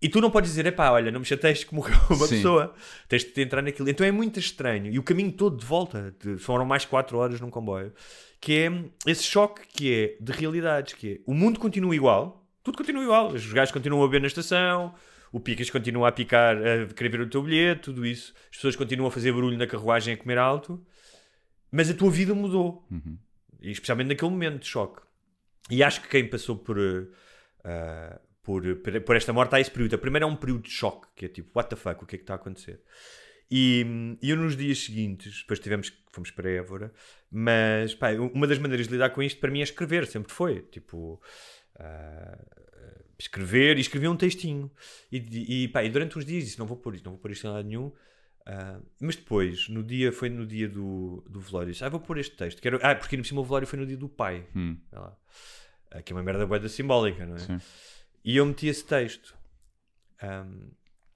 E tu não podes dizer, olha, não me chateias que morreu uma pessoa, tens de entrar naquilo. Então é muito estranho, e o caminho todo de volta, foram mais 4 horas num comboio, que é esse choque que é de realidades, que é, o mundo continua igual, tudo continua igual, os gajos continuam a beber na estação, o Picas continua a picar, a querer ver o teu bilhete, tudo isso. As pessoas continuam a fazer barulho na carruagem, a comer alto. Mas a tua vida mudou. E especialmente naquele momento de choque. E acho que quem passou por esta morte há esse período. A primeira é um período de choque, que é tipo, what the fuck, o que é que está a acontecer? E eu nos dias seguintes, depois fomos para Évora, mas uma das maneiras de lidar com isto para mim é escrever, sempre foi. Tipo... escrevi um textinho e durante uns dias disse, não vou pôr isto em lado nenhum, mas depois foi no dia do velório, disse, vou pôr este texto, porque no cima o velório foi no dia do pai, que é uma merda bué simbólica, não é? Sim. E eu meti esse texto,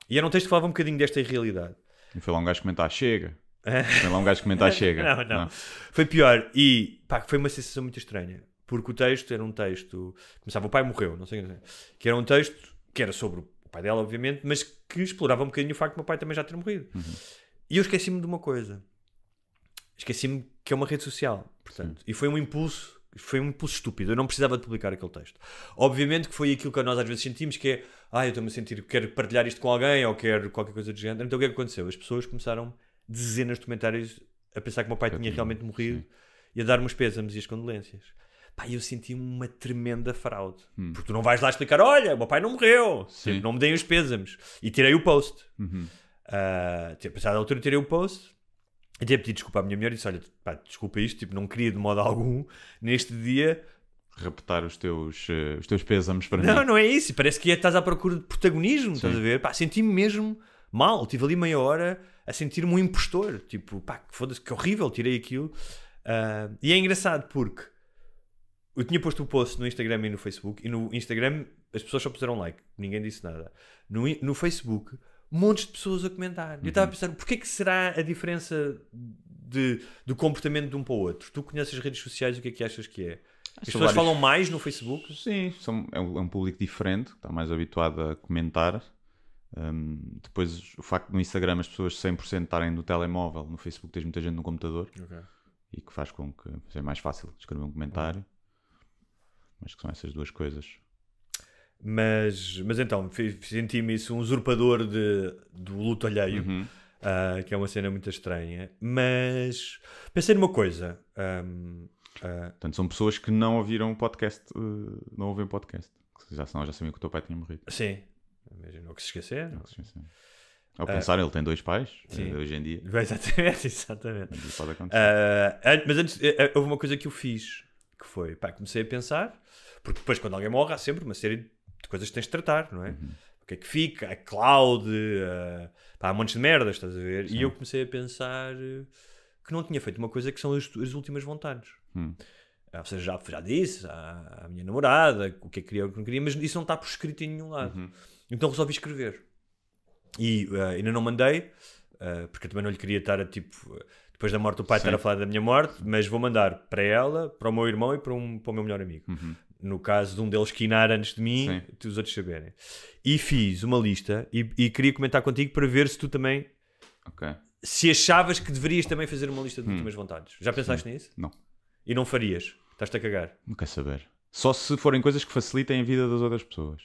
e era um texto que falava um bocadinho desta irrealidade,
e foi lá um gajo comentar, chega. Foi lá um gajo comentar, chega.
não. Foi pior, e foi uma sensação muito estranha. Porque o texto era um texto... Começava, o pai morreu, não sei o que. Que era um texto que era sobre o pai dela, obviamente, mas que explorava um bocadinho o facto de o meu pai também já ter morrido. E eu esqueci-me de uma coisa. Esqueci-me que é uma rede social, portanto. E foi um impulso estúpido. Eu não precisava de publicar aquele texto. Obviamente que foi aquilo que nós às vezes sentimos, que é... eu estou-me a sentir, quero partilhar isto com alguém, ou quero qualquer coisa do género. Então o que é que aconteceu? As pessoas começaram, dezenas de comentários, a pensar que o meu pai tinha realmente morrido e a dar-me os pésames e as condolências. Eu senti uma tremenda fraude. Porque tu não vais lá explicar, olha, o meu pai não morreu. Tipo, não me deem os pésames. E tirei o post. Passada a altura, tirei o post. E tinha pedido desculpa à minha mulher e disse, olha, desculpa isto, tipo, não queria de modo algum, neste dia...
Repetar os teus pésames para mim.
Não é isso. Parece que estás à procura de protagonismo, estás a ver? Senti-me mesmo mal. Estive ali meia hora a sentir-me um impostor. Tipo, foda-se, que horrível, tirei aquilo. E é engraçado porque... Eu tinha posto o post no Instagram e no Facebook, e no Instagram as pessoas só puseram like, ninguém disse nada. No Facebook, montes de pessoas a comentar. Eu estava a pensar, porquê que será a diferença do comportamento de um para o outro? Tu conheces as redes sociais, o que é que achas que é? As pessoas falam mais no Facebook?
Sim, é um público diferente, que está mais habituado a comentar. Depois, o facto no Instagram as pessoas 100% estarem no telemóvel, no Facebook tens muita gente no computador, e que faz com que seja mais fácil escrever um comentário. Mas que são essas duas coisas.
Mas então, senti-me isso, um usurpador do luto alheio. que é uma cena muito estranha. Mas pensei numa coisa.
Portanto, são pessoas que não ouviram o podcast, não ouvem o podcast. Já sabiam que o teu pai tinha morrido.
Sim. Imagina o que se esquecer.
Ao pensar, ele tem 2 pais, hoje em dia.
Exatamente.
Pode acontecer.
Mas antes, houve uma coisa que eu fiz, que foi, comecei a pensar, porque depois quando alguém morre há sempre uma série de coisas que tens de tratar, não é? O que é que fica? A cloud, há montes de merdas, estás a ver? Sim. E eu comecei a pensar que não tinha feito uma coisa que são as últimas vontades. Ou seja, já disse à minha namorada o que é que queria ou o que não queria, mas isso não está por escrito em nenhum lado. Então resolvi escrever. E ainda não mandei, porque eu também não lhe queria estar depois da morte do pai, estar a falar da minha morte, mas vou mandar para ela, para o meu irmão e para o meu melhor amigo. No caso de um deles quinar antes de mim, os outros saberem. E fiz uma lista e queria comentar contigo para ver se tu também... Se achavas que deverias também fazer uma lista de últimas vontades. Já pensaste nisso?
Não.
E não farias? Estás-te a cagar?
Não quer saber. Só se forem coisas que facilitem a vida das outras pessoas.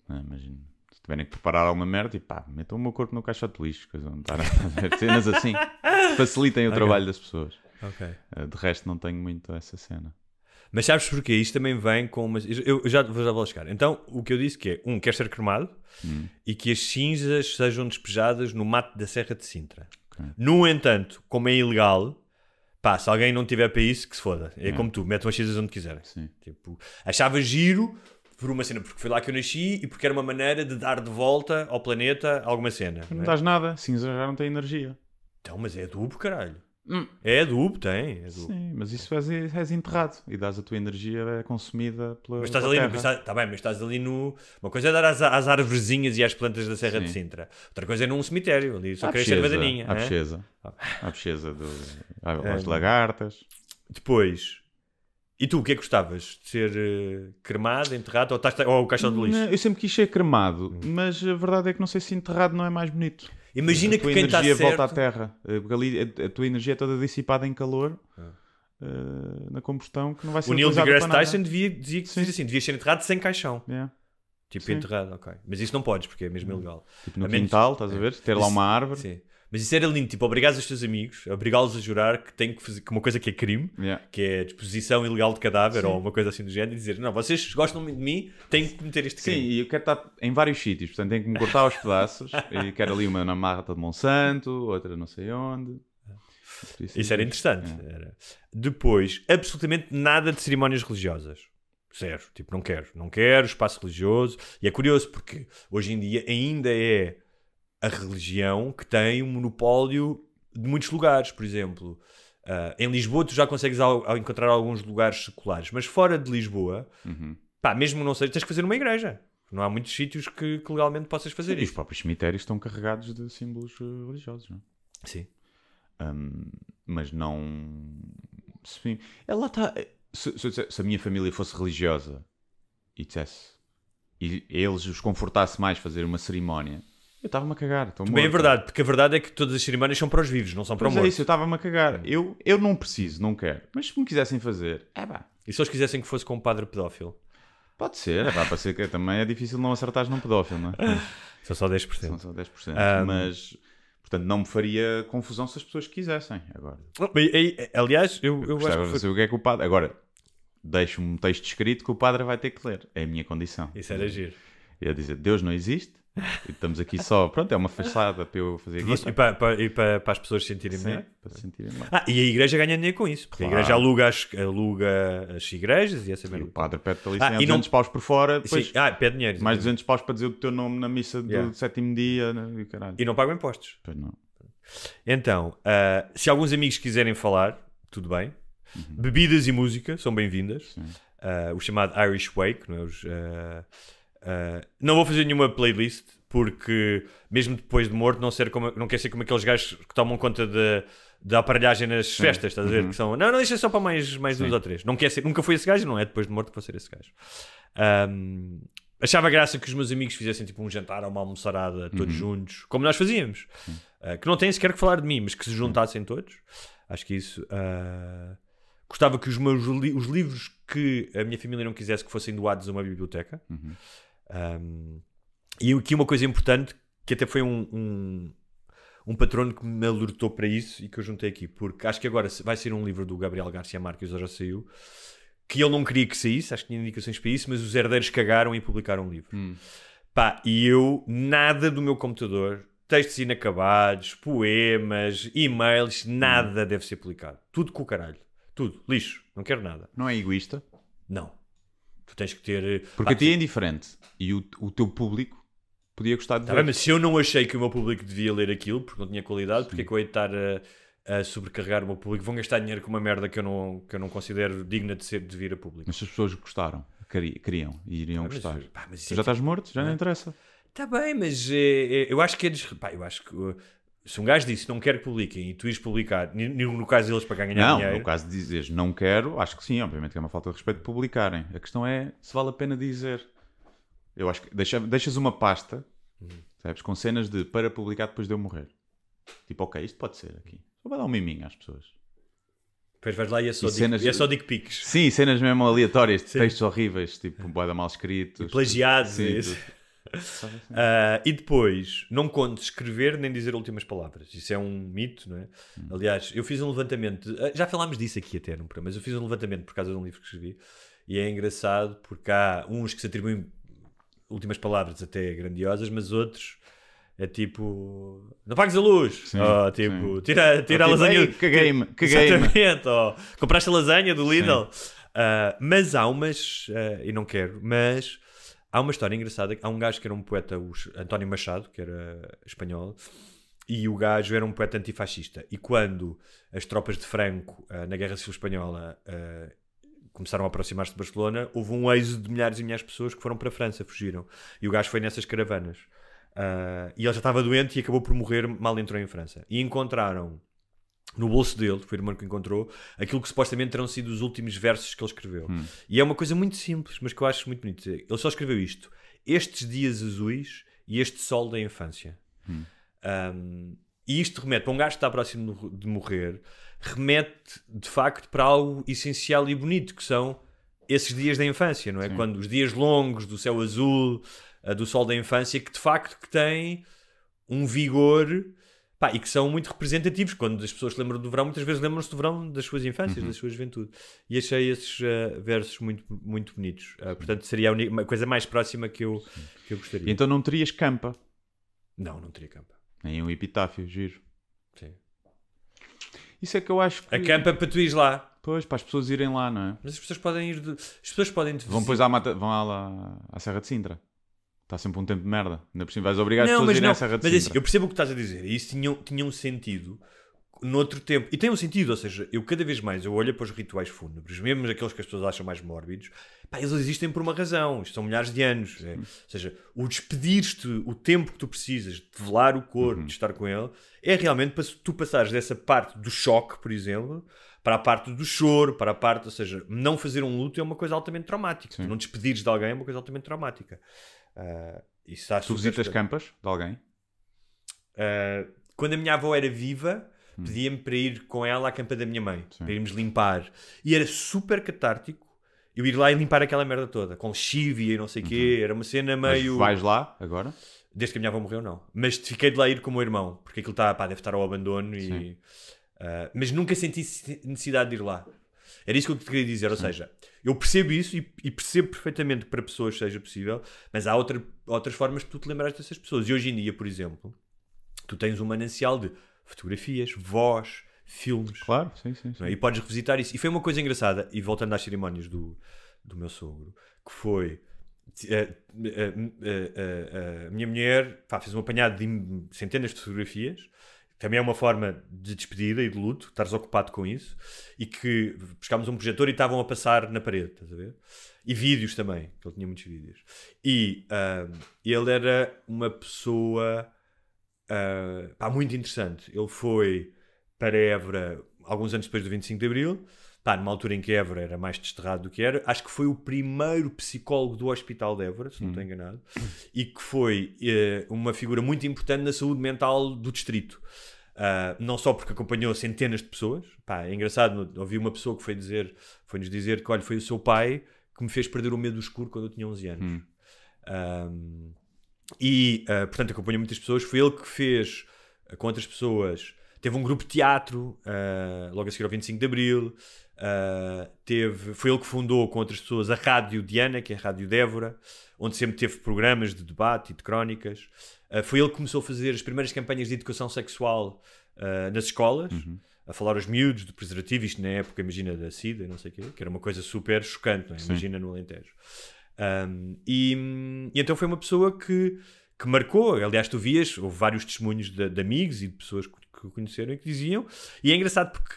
Imagino. Se tiverem que preparar alguma merda e metam o meu corpo no caixote de lixo. Coisa não estar a ver cenas assim. Facilitem o trabalho das pessoas. De resto não tenho muito essa cena.
Mas sabes porquê? Isto também vem com uma... Eu já vou chegar. Então, o que eu disse que é, quer ser cremado e que as cinzas sejam despejadas no mato da Serra de Sintra. No entanto, como é ilegal, se alguém não tiver para isso, que se foda. É como tu, metam as cinzas onde quiserem. Tipo, achava giro por uma cena, porque foi lá que eu nasci e porque era uma maneira de dar de volta ao planeta alguma cena.
Não dás nada, cinza já não tem energia.
Então, mas é adubo, caralho. É adubo, tem. É adubo.
Sim, mas isso és enterrado e dás a tua energia, é consumida pela
Mas estás ali mas estás ali no... Uma coisa é dar às arvorezinhas e às plantas da Serra de Sintra. Outra coisa é num cemitério, ali só queres ser badaninha.
À bexesa às lagartas.
Depois... E tu, o que é que gostavas? De ser cremado, enterrado ou o caixão de lixo?
Eu sempre quis ser cremado, mas a verdade é que não sei se enterrado não é mais bonito.
Imagina que quem está certo...
A tua energia volta à terra. Porque ali a tua energia é toda dissipada em calor na combustão, que não vai ser
o Neil
deGrasse
deGrasse Tyson dizia assim, devias ser enterrado sem caixão. Tipo, enterrado, ok. Mas isso não podes, porque é mesmo ilegal.
Tipo no quintal, estás a ver? Ter lá uma árvore.
Sim. Mas isso era lindo, tipo, obrigares os teus amigos, obrigá-los a jurar que têm que fazer uma coisa que é crime, que é a disposição ilegal de cadáver ou uma coisa assim do género, e dizer, não, vocês gostam de mim, têm que cometer este crime.
Sim, e eu quero estar em vários sítios, portanto tenho que me cortar aos pedaços, e quero ali uma na mata de Monsanto, outra não sei onde.
Isso era interessante. Era. Depois, absolutamente nada de cerimónias religiosas. Zero. Tipo, não quero espaço religioso. E é curioso, porque hoje em dia ainda é a religião que tem um monopólio de muitos lugares. Por exemplo, em Lisboa tu já consegues encontrar alguns lugares seculares, mas fora de Lisboa, mesmo não sei, tens que fazer numa igreja. Não há muitos sítios que legalmente possas fazer isso.
E os próprios cemitérios estão carregados de símbolos religiosos, não é?
Sim.
Mas não... Sim. Ela está... Se a minha família fosse religiosa e dissesse... E eles os confortasse mais fazer uma cerimónia... Eu estava-me a cagar.
Também é verdade, porque a verdade é que todas as cerimónias são para os vivos, não são para o morto.
É isso, eu estava-me a cagar. Eu não preciso, não quero. Mas se me quisessem fazer,
E se eles quisessem que fosse com um padre pedófilo?
Pode ser, para ser que também é difícil não acertares num pedófilo, não é?
São só 10%.
São só 10%. Mas, portanto, não me faria confusão se as pessoas quisessem. Agora.
Aliás, eu
gostava de saber o que é que o padre... Agora, deixo um texto escrito que o padre vai ter que ler. É a minha condição.
Isso era giro.
Ia dizer, Deus não existe. E estamos aqui só, pronto, é uma fachada para eu fazer isso.
E para as pessoas se sentirem melhor.
Para se sentirem melhor.
E a igreja ganha dinheiro com isso, porque a igreja aluga as igrejas e essa
merda. E o padre pede-te ali 200 paus por fora, depois
pede dinheiro.
Mais 200 paus para dizer o teu nome na missa do sétimo dia. E, caralho.
E não pagam impostos.
Pois não.
Então, se alguns amigos quiserem falar, tudo bem. Bebidas e música são bem-vindas. O chamado Irish Wake, não é? Não vou fazer nenhuma playlist porque mesmo depois de morto não quer ser como aqueles gajos que tomam conta da aparelhagem nas festas, estás a ver? Que são, não deixa só para mais 2 ou 3. Não quer ser, nunca foi esse gajo, não é depois de morto que vou ser esse gajo. Achava graça que os meus amigos fizessem tipo um jantar ou uma almoçarada todos juntos, como nós fazíamos, que não têm sequer que falar de mim, mas que se juntassem todos. Acho que isso gostava que os livros que a minha família não quisesse que fossem doados a uma biblioteca. E aqui uma coisa importante que até foi um patrono que me alertou para isso e que eu juntei aqui, porque acho que agora vai ser um livro do Gabriel Garcia Marques, já saiu, que ele não queria que saísse, acho que tinha indicações para isso, mas os herdeiros cagaram e publicaram um livro. Pá, e eu, nada do meu computador, textos inacabados, poemas, e-mails, nada deve ser publicado. Tudo com o caralho. Tudo. Lixo. Não quero nada.
Não é egoísta?
Não. Tu tens que ter...
Porque a ti é indiferente. E o teu público podia gostar de ver.
Bem, mas se eu não achei que o meu público devia ler aquilo, porque não tinha qualidade, porque é que eu ia estar a sobrecarregar o meu público? Vão gastar dinheiro com uma merda que eu não considero digna de vir a público.
Mas se as pessoas gostaram, queriam e iriam gostar.
Mas
tu já estás morto? Já não interessa.
Está bem, mas eu acho que é... eu acho que... se um gajo disse não quero que publiquem e tu ires publicar, no caso deles para ganhar dinheiro...
Não, no caso de dizeres não quero, acho que sim, obviamente que é uma falta de respeito publicarem. A questão é se vale a pena dizer. Eu acho que deixas uma pasta, sabes, com cenas de para publicar depois de eu morrer. Tipo, ok, isto pode ser aqui. Só vai dar um miminho às pessoas.
Depois vais lá e é só dick pics.
Sim, cenas mesmo aleatórias, de textos horríveis, tipo, boeda mal escritos.
Plagiados. E depois, não contes escrever nem dizer últimas palavras. Isso é um mito, não é? Aliás, eu fiz um levantamento, já falámos disso aqui até no programa, mas eu fiz um levantamento por causa de um livro que escrevi e é engraçado porque há uns que se atribuem últimas palavras até grandiosas, mas outros é tipo, não pagues a luz,
sim,
tipo, tira a lasanha,
caguei-me,
exatamente, compraste a lasanha do Lidl. Mas há umas, e não quero, mas há uma história engraçada. Há um gajo que era um poeta, o António Machado, que era espanhol, e o gajo era um poeta antifascista. E quando as tropas de Franco, na Guerra Civil Espanhola, começaram a aproximar-se de Barcelona, houve um êxodo de milhares e milhares de pessoas que foram para a França, fugiram. E o gajo foi nessas caravanas. E ele já estava doente e acabou por morrer, mal entrou em França. E encontraram no bolso dele, foi o irmão que encontrou, aquilo que supostamente terão sido os últimos versos que ele escreveu. E é uma coisa muito simples, mas que eu acho muito bonito. Ele só escreveu isto: estes dias azuis e este sol da infância. E isto remete para um gajo que está próximo de morrer, remete de facto para algo essencial e bonito, que são esses dias da infância, não é? Sim. Quando os dias longos do céu azul, do sol da infância, que de facto que têm um vigor, pá, e que são muito representativos. Quando as pessoas se lembram do verão, muitas vezes lembram-se do verão das suas infâncias, da sua juventude. E achei esses versos muito, muito bonitos. Portanto, seria a coisa mais próxima que eu gostaria.
E então não terias campa?
Não teria campa.
Nem um epitáfio, giro.
Sim.
Isso é que eu acho que...
A campa para tu ires lá.
Pois, para as pessoas irem lá, não é?
Mas as pessoas podem ir... As pessoas podem...
Vão depois vão lá à Serra de Sintra. Está sempre um tempo de merda. Ainda por cima vais obrigar as pessoas a irem à Serra de Sintra.
Mas assim, eu percebo o que estás a dizer. E isso tinha um sentido noutro tempo. E tem um sentido, ou seja, eu cada vez mais eu olho para os rituais fúnebres, mesmo aqueles que as pessoas acham mais mórbidos, pá, eles existem por uma razão. Isto são milhares de anos. Ou seja, o despedir-te, o tempo que tu precisas de velar o corpo, de estar com ele, é realmente para tu passares dessa parte do choque, por exemplo, para a parte do choro, para a parte, ou seja, não fazer um luto é uma coisa altamente traumática. Tu não despedires de alguém é uma coisa altamente traumática.
Tu visitas campas de alguém?
Quando a minha avó era viva, pedia-me para ir com ela à campa da minha mãe, para irmos limpar. E era super catártico eu ir lá e limpar aquela merda toda, com lexívia e não sei o quê. Era uma cena meio...
Mas vais lá agora?
Desde que a minha avó morreu, não. Mas fiquei de lá ir com o meu irmão, porque aquilo deve estar ao abandono. Mas nunca senti necessidade de ir lá. Era isso que eu te queria dizer, ou seja, eu percebo isso e percebo perfeitamente que para pessoas seja possível, mas há outras formas de tu te lembrares dessas pessoas. E hoje em dia, por exemplo, tu tens um manancial de fotografias, voz, filmes.
Claro, sim.
E podes revisitar isso. E foi uma coisa engraçada, e voltando às cerimónias do meu sogro, que foi... a minha mulher fez um apanhado de centenas de fotografias. Também é uma forma de despedida e de luto, estares ocupado com isso, e que buscámos um projetor e estavam a passar na parede, estás a ver? E vídeos também, que ele tinha muitos vídeos. E ele era uma pessoa muito interessante. Ele foi para Évora alguns anos depois do 25 de Abril, numa altura em que Évora era mais desterrado do que era. Acho que foi o primeiro psicólogo do Hospital de Évora, se não estou enganado, e que foi uma figura muito importante na saúde mental do distrito. Não só porque acompanhou centenas de pessoas. É engraçado, ouvi uma pessoa que foi-nos dizer que, olha, foi o seu pai que me fez perder o medo do escuro quando eu tinha 11 anos. E, portanto, acompanhou muitas pessoas. Foi ele que fez, com outras pessoas, teve um grupo de teatro, logo a seguir ao 25 de Abril. Foi ele que fundou, com outras pessoas, a Rádio Diana, que é a Rádio Débora, onde sempre teve programas de debate e de crónicas. Foi ele que começou a fazer as primeiras campanhas de educação sexual nas escolas, a falar aos miúdos do preservativo, isto na época, imagina, da SIDA, não sei o quê, que era uma coisa super chocante, não é? Imagina no Alentejo. E então foi uma pessoa que marcou. Aliás, tu vias, houve vários testemunhos de amigos e de pessoas que o conheceram e que diziam, e é engraçado porque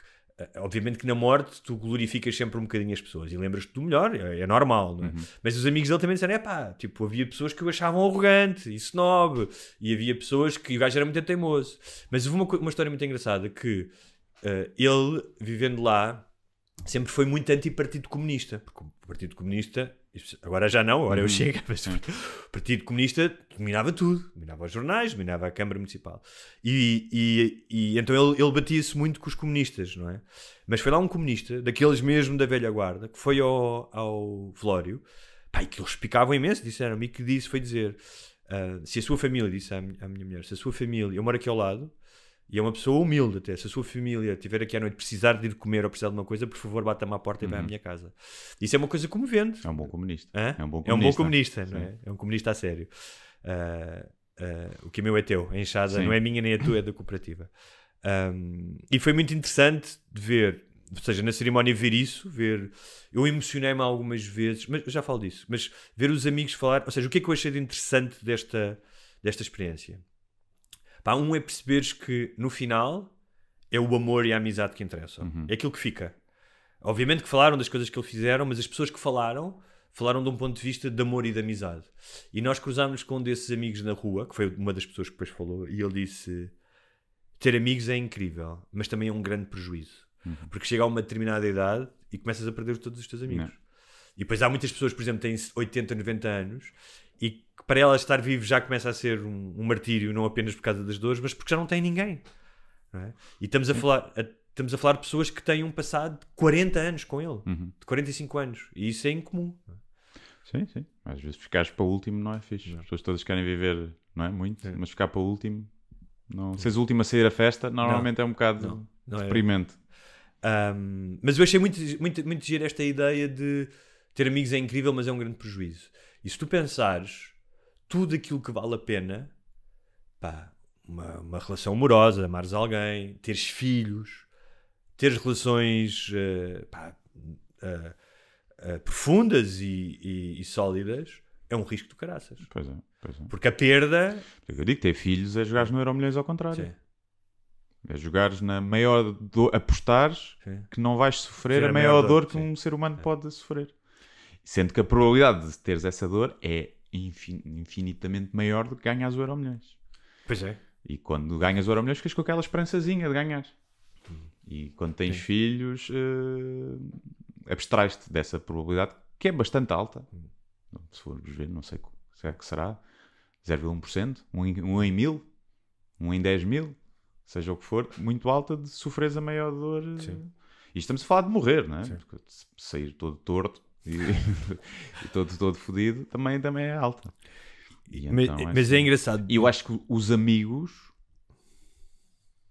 obviamente que na morte tu glorificas sempre um bocadinho as pessoas e lembras-te do melhor, é normal, não é? Mas os amigos dele também disseram, tipo, havia pessoas que o achavam arrogante e snob, e havia pessoas que o gajo era muito teimoso. Mas houve uma história muito engraçada, que ele, vivendo lá, sempre foi muito anti-Partido Comunista, porque o Partido Comunista, agora já não, agora eu chego, mas o Partido Comunista dominava tudo, dominava os jornais, dominava a Câmara Municipal, e então ele batia-se muito com os comunistas, não é? Mas foi lá um comunista, daqueles mesmo da velha guarda, que foi ao velório, e que eles picavam imenso, disseram-me, e que foi dizer, se a sua família, disse à minha mulher, se a sua família, eu moro aqui ao lado, e é uma pessoa humilde até, se a sua família estiver aqui à noite, precisar de ir comer ou precisar de uma coisa, por favor, bata-me à porta e vai à minha casa. Isso é uma coisa comovente.
É um bom comunista.
É um bom comunista, não é? É um comunista a sério. O que é meu é teu, a enxada não é minha nem a tua, é da cooperativa. E foi muito interessante de ver, ou seja, na cerimónia ver isso, eu emocionei-me algumas vezes, mas eu já falo disso, mas ver os amigos falar, ou seja, o que é que eu achei de interessante desta experiência? Um é perceberes que no final é o amor e a amizade que interessam. É aquilo que fica. Obviamente que falaram das coisas que eles fizeram, mas as pessoas que falaram de um ponto de vista de amor e de amizade. E nós cruzámos com um desses amigos na rua, que foi uma das pessoas que depois falou, e ele disse: ter amigos é incrível, mas também é um grande prejuízo. Porque chega a uma determinada idade e começas a perder todos os teus amigos. E depois há muitas pessoas, por exemplo, que têm 80, 90 anos, e que para elas estar vivo já começa a ser um martírio, não apenas por causa das dores, mas porque já não têm ninguém. Não é? E estamos a falar de pessoas que têm um passado de 40 anos com ele, de 45 anos, e isso é incomum.
Sim. Às vezes ficares para o último não é fixe. As pessoas todas querem viver, não é? Muito, mas ficar para o último, não. Seres o último a sair a festa, normalmente é um bocado deprimente.
Mas eu achei muito, muito, muito giro esta ideia de ter amigos é incrível, mas é um grande prejuízo. E se tu pensares tudo aquilo que vale a pena, uma relação amorosa, amares alguém, teres filhos, teres relações profundas e sólidas, é um risco do caraças.
Pois é.
Porque a perda...
Eu digo, ter filhos é jogares no Euromilhões ao contrário.
Sim.
É jogares na maior dor, apostares que não vais sofrer a maior dor que um ser humano pode sofrer. Sendo que a probabilidade de teres essa dor é infinitamente maior do que ganhas o Euromilhões.
Pois é.
E quando ganhas o Euromilhões ficas com aquela esperançazinha de ganhar. E quando tens filhos, abstrais-te dessa probabilidade, que é bastante alta. Se formos ver, não sei se é que será 0,1%, 1 em 1000, 1 em 10 mil, seja o que for, muito alta de sofreres a maior dor. E estamos a falar de morrer, não é? Porque sair todo torto e todo fodido também é alta.
Mas é engraçado.
E eu acho que os amigos,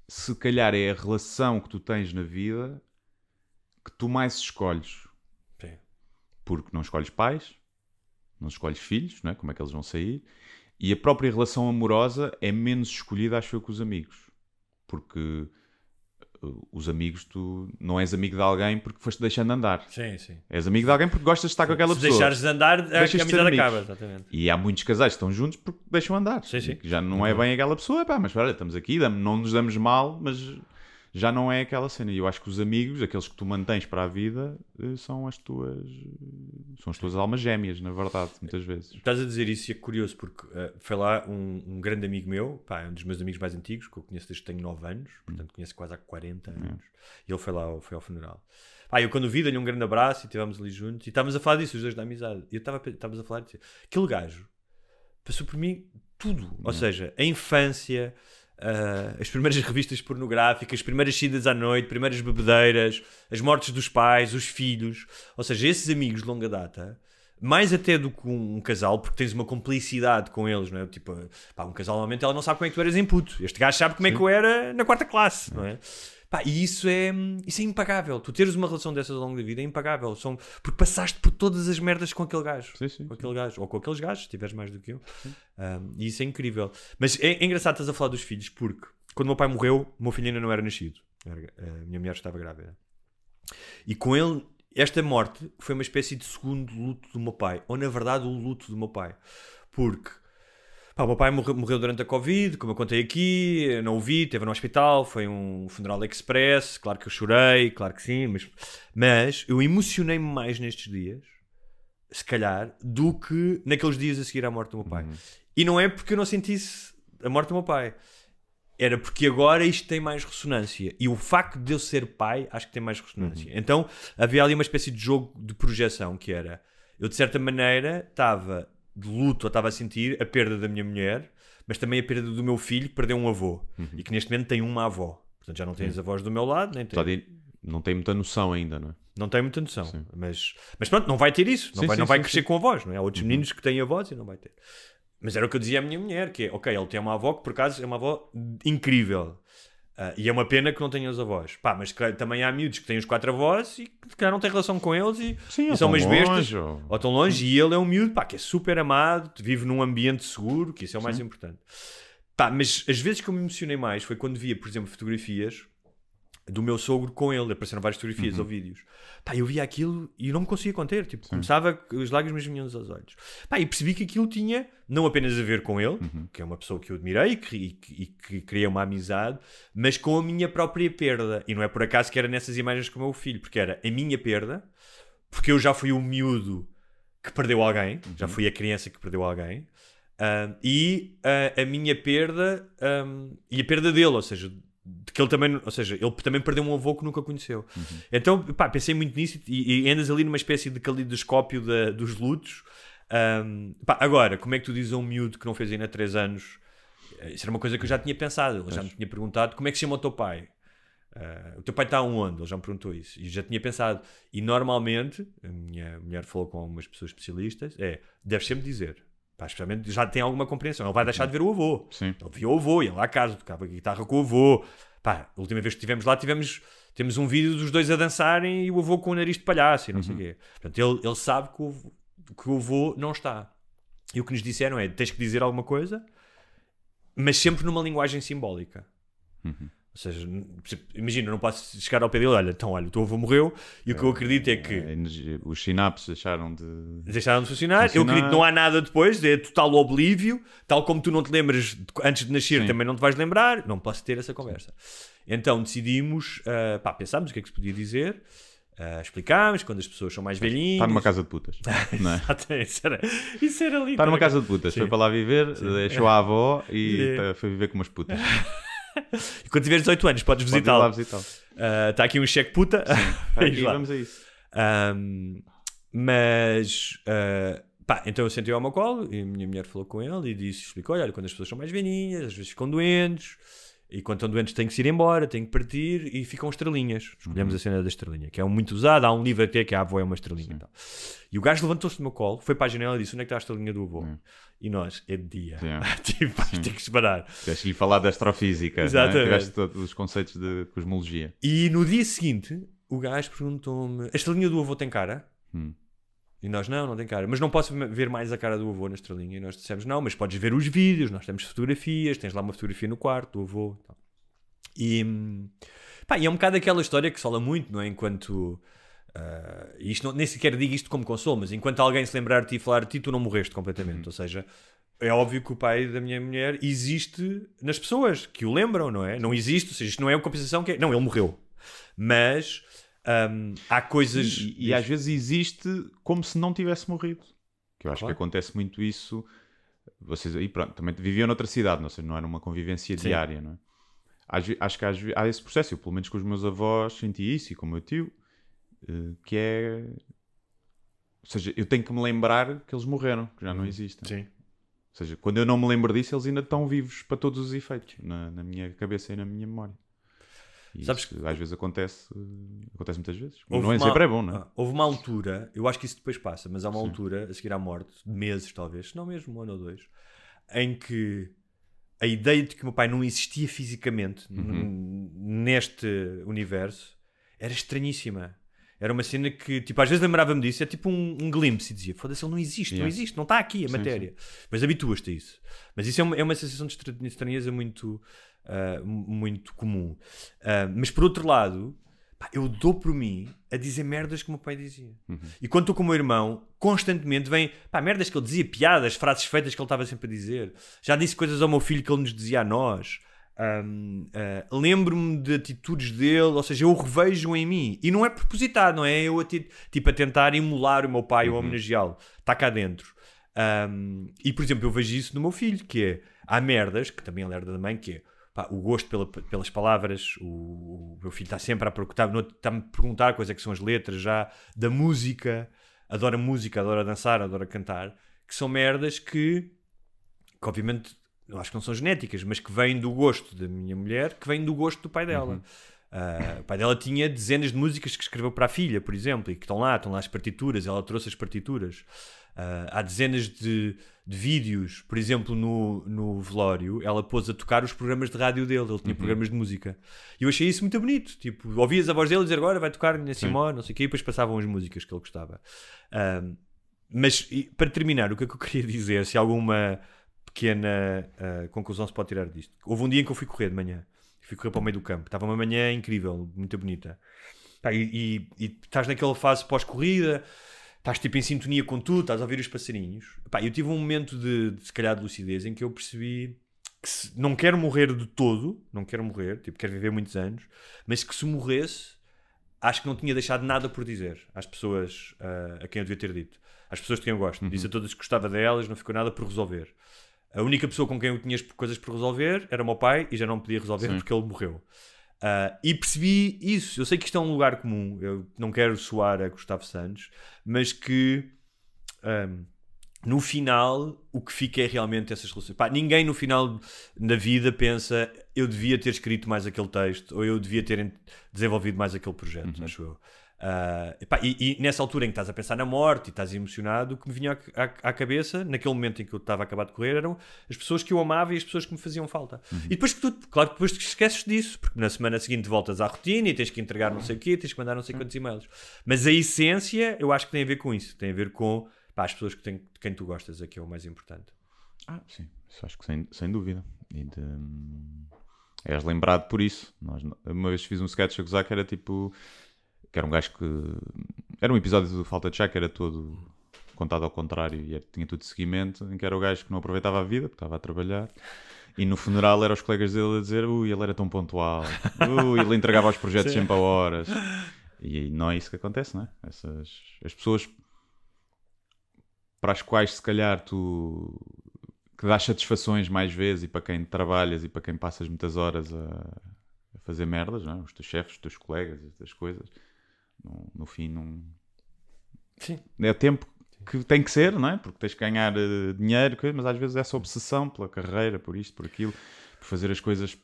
se calhar é a relação que tu tens na vida que tu mais escolhes. Porque não escolhes pais, não escolhes filhos, não é? Como é que eles vão sair, e a própria relação amorosa é menos escolhida, acho eu, que os amigos. Porque os amigos, tu não és amigo de alguém porque foste deixando andar.
Sim.
És amigo de alguém porque gostas de estar com aquela pessoa.
Se deixares de andar, a amizade acaba. Exatamente.
E há muitos casais que estão juntos porque deixam andar.
Sim.
Já não é bem aquela pessoa, mas olha, estamos aqui, não nos damos mal, mas já não é aquela cena. E eu acho que os amigos, aqueles que tu mantens para a vida, são as tuas almas gêmeas, na verdade, muitas vezes.
Estás a dizer isso e é curioso, porque foi lá um grande amigo meu, um dos meus amigos mais antigos, que eu conheço desde que tenho 9 anos, portanto conheço quase há 40 anos, e ele foi ao funeral. Eu quando o vi, dei-lhe um grande abraço e estivemos ali juntos, e estávamos a falar disso, os dois da amizade. E estávamos a falar disso. Aquele gajo passou por mim tudo, ou seja, a infância... as primeiras revistas pornográficas, as primeiras saídas à noite, primeiras bebedeiras, as mortes dos pais, os filhos, ou seja, esses amigos de longa data mais até do que um casal, porque tens uma complicidade com eles, não é? Tipo, pá, um casal normalmente ela não sabe como é que tu eras em puto. Este gajo sabe como é que eu era na 4ª classe, não é? Pá, e isso é impagável. Tu teres uma relação dessas ao longo da vida é impagável. Porque passaste por todas as merdas com aquele gajo. Com aquele gajo. Ou com aqueles gajos, se tiveres mais do que eu. E isso é incrível. Mas é engraçado estás a falar dos filhos, porque quando o meu pai morreu, o meu filho ainda não era nascido. A minha mulher estava grávida. E com ele, esta morte foi uma espécie de segundo luto do meu pai. Ou, na verdade, o luto do meu pai. Porque o meu pai morreu durante a Covid, como eu contei aqui, não o vi, esteve no hospital, foi um funeral express, claro que eu chorei, claro que sim, mas eu emocionei-me mais nestes dias, se calhar, do que naqueles dias a seguir à morte do meu pai. E não é porque eu não sentisse a morte do meu pai. Era porque agora isto tem mais ressonância. E o facto de eu ser pai, acho que tem mais ressonância. Então, havia ali uma espécie de jogo de projeção, que era... Eu, de certa maneira, estava de luto, ou estava a sentir a perda da minha mulher, mas também a perda do meu filho, que perdeu um avô. E que neste momento tem uma avó. Portanto, já não tem as avós do meu lado, nem tem...
Não tem muita noção ainda, não é?
Não tem muita noção. Mas pronto, não vai ter isso. Não vai crescer com avós, não é? Há outros meninos que têm avós e não vai ter. Mas era o que eu dizia à minha mulher, que é, ok, ele tem uma avó que por acaso é uma avó incrível. E é uma pena que não tenha os avós. Pá, mas também há miúdos que têm os 4 avós e que calhar não têm relação com eles e são umas bestas. Ou estão longe. E ele é um miúdo, pá, que é super amado, vive num ambiente seguro, que isso é o mais importante. Pá, mas as vezes que eu me emocionei mais foi quando via, por exemplo, fotografias do meu sogro com ele. Apareceram várias fotografias ou vídeos. Pá, eu via aquilo e não me conseguia conter. Tipo, começava, as lágrimas vinham aos olhos. Pá, e percebi que aquilo tinha não apenas a ver com ele, que é uma pessoa que eu admirei e que criei uma amizade, mas com a minha própria perda. E não é por acaso que era nessas imagens com o meu filho, porque era a minha perda, porque eu já fui o miúdo que perdeu alguém, já fui a criança que perdeu alguém, e a minha perda e a perda dele, ou seja... que ele também perdeu um avô que nunca conheceu. Então, pá, pensei muito nisso e andas ali numa espécie de calidoscópio dos lutos. Pá, agora, como é que tu dizes a um miúdo que não fez ainda 3 anos? Isso era uma coisa que eu já tinha pensado. Ele já me tinha perguntado como é que se chama o teu pai? O teu pai está onde? Ele já me perguntou isso. E já tinha pensado. E normalmente, a minha mulher falou com algumas pessoas especialistas, deve sempre dizer. Pá, especialmente já tem alguma compreensão. Ele vai deixar de ver o avô. Ele viu o avô, ia lá a casa, tocava a guitarra com o avô. Pá, a última vez que estivemos lá temos um vídeo dos dois a dançarem e o avô com o nariz de palhaço e não sei o quê. Portanto, ele sabe que o avô não está. E o que nos disseram é, tens que dizer alguma coisa, mas sempre numa linguagem simbólica. Ou seja, imagina, eu não posso chegar ao pé dele, olha, o teu avô morreu, e o que eu acredito é que
os sinapses deixaram de
funcionar. Eu acredito que não há nada depois, é total oblívio, tal como tu não te lembras antes de nascer, também não te vais lembrar, não posso ter essa conversa. Então decidimos, pensámos o que é que se podia dizer, explicámos quando as pessoas são mais velhinhas.
Está numa casa de putas, não é?
Isso era lindo.
Está numa casa de putas, foi para lá viver, deixou a avó e foi viver com umas putas.
E quando tiveres 18 anos podes visitá-lo. Está aqui um cheque puta.
Vamos a isso.
Então eu sentei ao meu colo e a minha mulher falou com ele e explicou, olha, quando as pessoas são mais velhinhas, às vezes ficam doentes, e quando estão doentes têm que se ir embora, têm que partir, e ficam estrelinhas. Escolhemos a cena da estrelinha, que é muito usada. Há um livro até que a avó é uma estrelinha. E o gajo levantou-se do meu colo, foi para a janela e disse, onde é que está a estrelinha do avô? E nós, é de dia. Tem que esperar.
Tiveste-lhe falar de astrofísica.
Exatamente.
Tiveste todos os conceitos de cosmologia.
E no dia seguinte, o gajo perguntou-me, a estrelinha do avô tem cara? E nós, não tem cara. Mas não posso ver mais a cara do avô na estrelinha. E nós dissemos, não, mas podes ver os vídeos, nós temos fotografias, tens lá uma fotografia no quarto do avô. E é um bocado aquela história que se fala muito, não é? Enquanto... isto nem sequer digo isto como consolo, mas enquanto alguém se lembrar de ti e falar de ti, tu não morreste completamente. Ou seja, é óbvio que o pai da minha mulher existe nas pessoas que o lembram, não é? Não existe, ou seja, isto não é uma compensação que é... Não, ele morreu. Mas há coisas...
E às vezes existe como se não tivesse morrido. Que eu acho que acontece muito isso. Vocês aí, pronto, também viviam noutra cidade, não era uma convivência diária, não é? Acho que há esse processo. Eu, pelo menos com os meus avós, senti isso, e com o meu tio, que é... Ou seja, eu tenho que me lembrar que eles morreram, que já não existem.
Sim.
Ou seja, quando eu não me lembro disso, eles ainda estão vivos para todos os efeitos, na minha cabeça e na minha memória. E
Sabes
isso,
que
às vezes acontece muitas vezes.
houve
Não é
uma-
sempre é bom, não é?
Houve uma altura, eu acho que isso depois passa, mas há uma altura, a seguir à morte, de meses talvez, se não mesmo um ano ou dois, em que a ideia de que o meu pai não existia fisicamente neste universo era estranhíssima. Era uma cena que, tipo, às vezes lembrava-me disso, é tipo um glimpse, e dizia, foda-se, ele não existe, não existe, não está aqui a matéria. Mas habituas-te a isso. Mas isso é uma sensação de estranheza muito, muito comum. Mas por outro lado, pá, eu dou por mim a dizer merdas que o meu pai dizia. E quando estou com o meu irmão, constantemente vem, pá, merdas que ele dizia, piadas, frases feitas que ele estava sempre a dizer. Já disse coisas ao meu filho que ele nos dizia a nós. Lembro-me de atitudes dele, ou seja, eu o revejo em mim, e não é propositado, não é eu a tentar emular o meu pai ou homenageá-lo, está cá dentro. E por exemplo, eu vejo isso no meu filho, que é, há merdas, que também ele herda da mãe, que é pá, o gosto pelas palavras. O meu filho está sempre está-me a perguntar quais é que são as letras já da música, adora dançar, adora cantar, que são merdas que obviamente eu acho que não são genéticas, mas que vêm do gosto da minha mulher, que vêm do gosto do pai dela. O pai dela tinha dezenas de músicas que escreveu para a filha, por exemplo, e que estão lá as partituras, ela trouxe as partituras. Há dezenas de vídeos, por exemplo, no velório, ela pôs a tocar os programas de rádio dele, ele tinha programas de música. E eu achei isso muito bonito, tipo, ouvias a voz dele dizer agora vai tocar Nina Simone, não sei o quê, e depois passavam as músicas que ele gostava. Mas, para terminar, o que é que eu queria dizer, se alguma pequena conclusão se pode tirar disto. Houve um dia em que eu fui correr de manhã, fui correr para o meio do campo, estava uma manhã incrível, muito bonita. Pá, e estás naquela fase pós-corrida, estás tipo em sintonia com tudo, estás a ouvir os passarinhos. Pá, eu tive um momento de se calhar de lucidez em que eu percebi que não quero morrer de todo, não quero morrer, tipo, quero viver muitos anos, mas que se morresse, acho que não tinha deixado nada por dizer às pessoas a quem eu devia ter dito. Às pessoas de quem eu gosto. Disse a todas que gostava delas, não ficou nada por resolver. A única pessoa com quem eu tinha coisas por resolver era o meu pai, e já não podia resolver porque ele morreu. E percebi isso. Eu sei que isto é um lugar comum, eu não quero soar a Gustavo Santos, mas que no final o que fica é realmente essas relações. Pá, ninguém no final da vida pensa eu devia ter escrito mais aquele texto, ou eu devia ter desenvolvido mais aquele projeto, acho eu. E nessa altura em que estás a pensar na morte e estás emocionado, o que me vinha à cabeça naquele momento em que eu estava a acabar de correr eram as pessoas que eu amava e as pessoas que me faziam falta. E depois claro que depois te esqueces disso, porque na semana seguinte voltas à rotina e tens que entregar não sei o quê, tens que mandar não sei quantos e-mails, mas a essência eu acho que tem a ver com isso, tem a ver com as pessoas de quem tu gostas, é que é o mais importante.
Sim, isso acho que sem dúvida. E és lembrado por isso. Uma vez fiz um sketch a gozar que era tipo, que era um gajo que era um episódio do Falta de Chá que era todo contado ao contrário e tinha tudo de seguimento, em que era o gajo que não aproveitava a vida porque estava a trabalhar, e no funeral eram os colegas dele a dizer ele era tão pontual, ele entregava os projetos sempre a horas, e não é isso que acontece, não é? As pessoas para as quais se calhar tu que dás satisfações mais vezes, e para quem trabalhas e para quem passas muitas horas a fazer merdas, não é? Os teus chefes, os teus colegas, estas coisas, no fim não...
Sim.
É o tempo que tem que ser, não é? Porque tens que ganhar dinheiro, mas às vezes essa obsessão pela carreira, por isto, por aquilo, por fazer as coisas,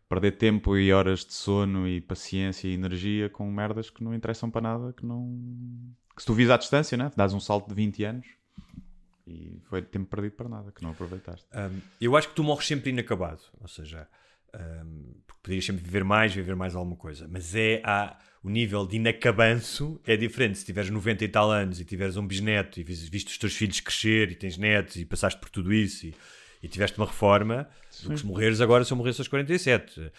perder tempo e horas de sono e paciência e energia com merdas que não interessam para nada, que se tu vis à distância, não é? Dás um salto de 20 anos e foi tempo perdido para nada, que não aproveitaste.
Eu acho que tu morres sempre inacabado, ou seja, porque podias sempre viver mais alguma coisa, mas o nível de inacabanço é diferente. Se tiveres 90 e tal anos e tiveres um bisneto e viste os teus filhos crescer e tens netos e passaste por tudo isso e tiveste uma reforma, do que se morreres agora, se eu morresse aos 47,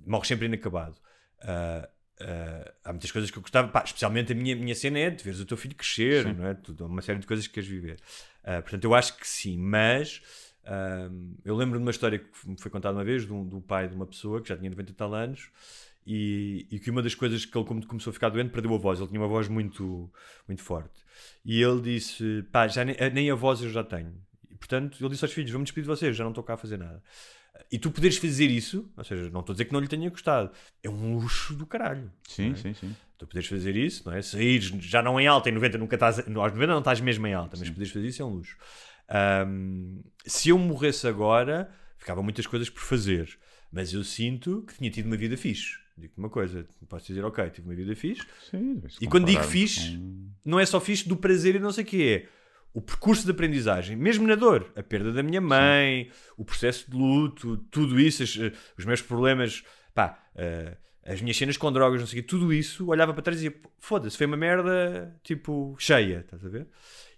morres sempre inacabado. Há muitas coisas que eu gostava, especialmente a minha cena é de veres o teu filho crescer, não é? Uma série de coisas que queres viver. Portanto, eu acho que sim, mas eu lembro de uma história que me foi contada uma vez do pai de uma pessoa que já tinha 90 e tal anos e que uma das coisas que ele, como começou a ficar doente, perdeu a voz. Ele tinha uma voz muito, muito forte e ele disse, já nem a voz eu já tenho. E, portanto, ele disse aos filhos, vou-me despedir de vocês, já não estou cá a fazer nada. E tu poderes fazer isso, ou seja, não estou a dizer que não lhe tenha gostado, é um luxo do caralho.
Sim,
é?
sim.
Tu poderes fazer isso, não é? Sair já não em alta, em 90 nunca estás, aos 90 não estás mesmo em alta, mas poderes fazer isso é um luxo. Se eu morresse agora, ficavam muitas coisas por fazer, mas eu sinto que tinha tido uma vida fixe. Digo-te uma coisa, posso dizer, ok, tive uma vida fixe.
Sim,
E quando digo fixe, não é só fixe do prazer e não sei o que é. O percurso de aprendizagem, mesmo na dor, a perda da minha mãe, o processo de luto, tudo isso, os meus problemas, as minhas cenas com drogas, não sei o quê, tudo isso, olhava para trás e dizia, foda-se, foi uma merda, tipo, cheia, estás a ver?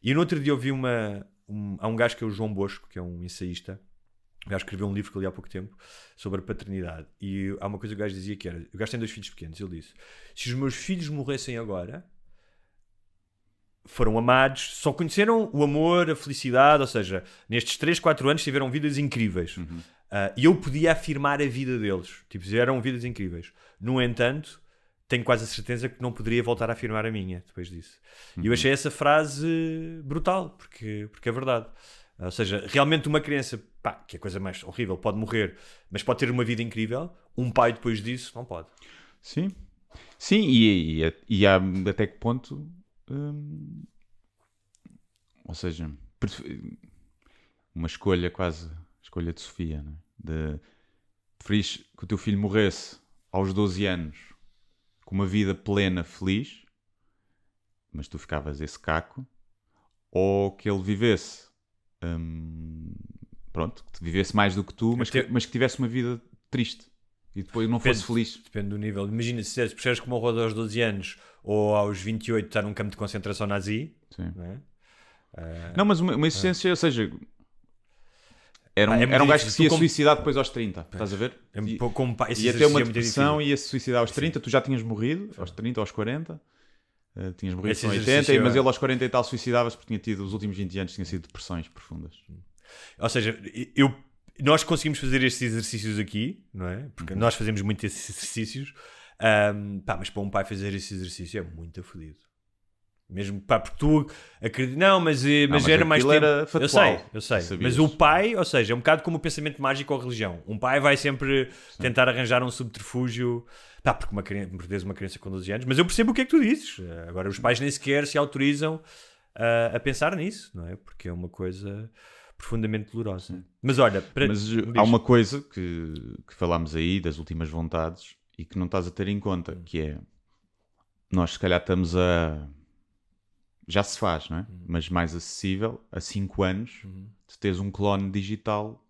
E no outro dia eu vi há um gajo que é o João Bosco, que é um ensaísta, o gajo escreveu um livro que eu li há pouco tempo sobre a paternidade, e há uma coisa que o gajo dizia que era, o gajo tem 2 filhos pequenos, ele disse, se os meus filhos morressem agora, foram amados, só conheceram o amor, a felicidade, ou seja, nestes 3, 4 anos tiveram vidas incríveis. E eu podia afirmar a vida deles. Tipo, eram vidas incríveis. No entanto, tenho quase a certeza que não poderia voltar a afirmar a minha depois disso. E eu achei essa frase brutal, porque é verdade. Ou seja, realmente uma criança, que é a coisa mais horrível, pode morrer, mas pode ter uma vida incrível. Um pai depois disso não pode.
Sim. Sim, e há até que ponto... ou seja, uma escolha quase, escolha de Sofia, né? Preferis que o teu filho morresse aos 12 anos com uma vida plena, feliz, mas tu ficavas esse caco, ou que ele vivesse que vivesse mais do que tu, mas que tivesse uma vida triste e depois não fosse feliz.
Depende do nível. Imagina se preferes que morra aos 12 anos ou aos 28 estar num campo de concentração nazi.
Sim.
Não é?
Não, mas uma essência, ou seja, era um gajo que se ia suicidar depois aos 30, estás a ver? Ia ter uma depressão e ia se suicidar aos 30, tu já tinhas morrido, aos 30, aos 40, tinhas morrido com 80, mas ele aos 40 e tal suicidava-se porque tinha tido, os últimos 20 anos tinha sido depressões profundas.
Ou seja, nós conseguimos fazer estes exercícios aqui, não é? Porque nós fazemos muito esses exercícios, mas para um pai fazer esse exercício é muito fodido. Mesmo, porque tu acreditas, mas era mais tempo.
Era factual,
eu sei. Mas o pai, ou seja, é um bocado como o pensamento mágico ou a religião. Um pai vai sempre tentar arranjar um subterfúgio, porque uma criança com 12 anos, mas eu percebo o que é que tu dizes. Agora, os pais nem sequer se autorizam a pensar nisso, não é? Porque é uma coisa profundamente dolorosa. Mas olha,
há uma coisa que falámos aí das últimas vontades e que não estás a ter em conta, que é, nós se calhar estamos já se faz, não é? Mas mais acessível, a 5 anos, de teres um clone digital,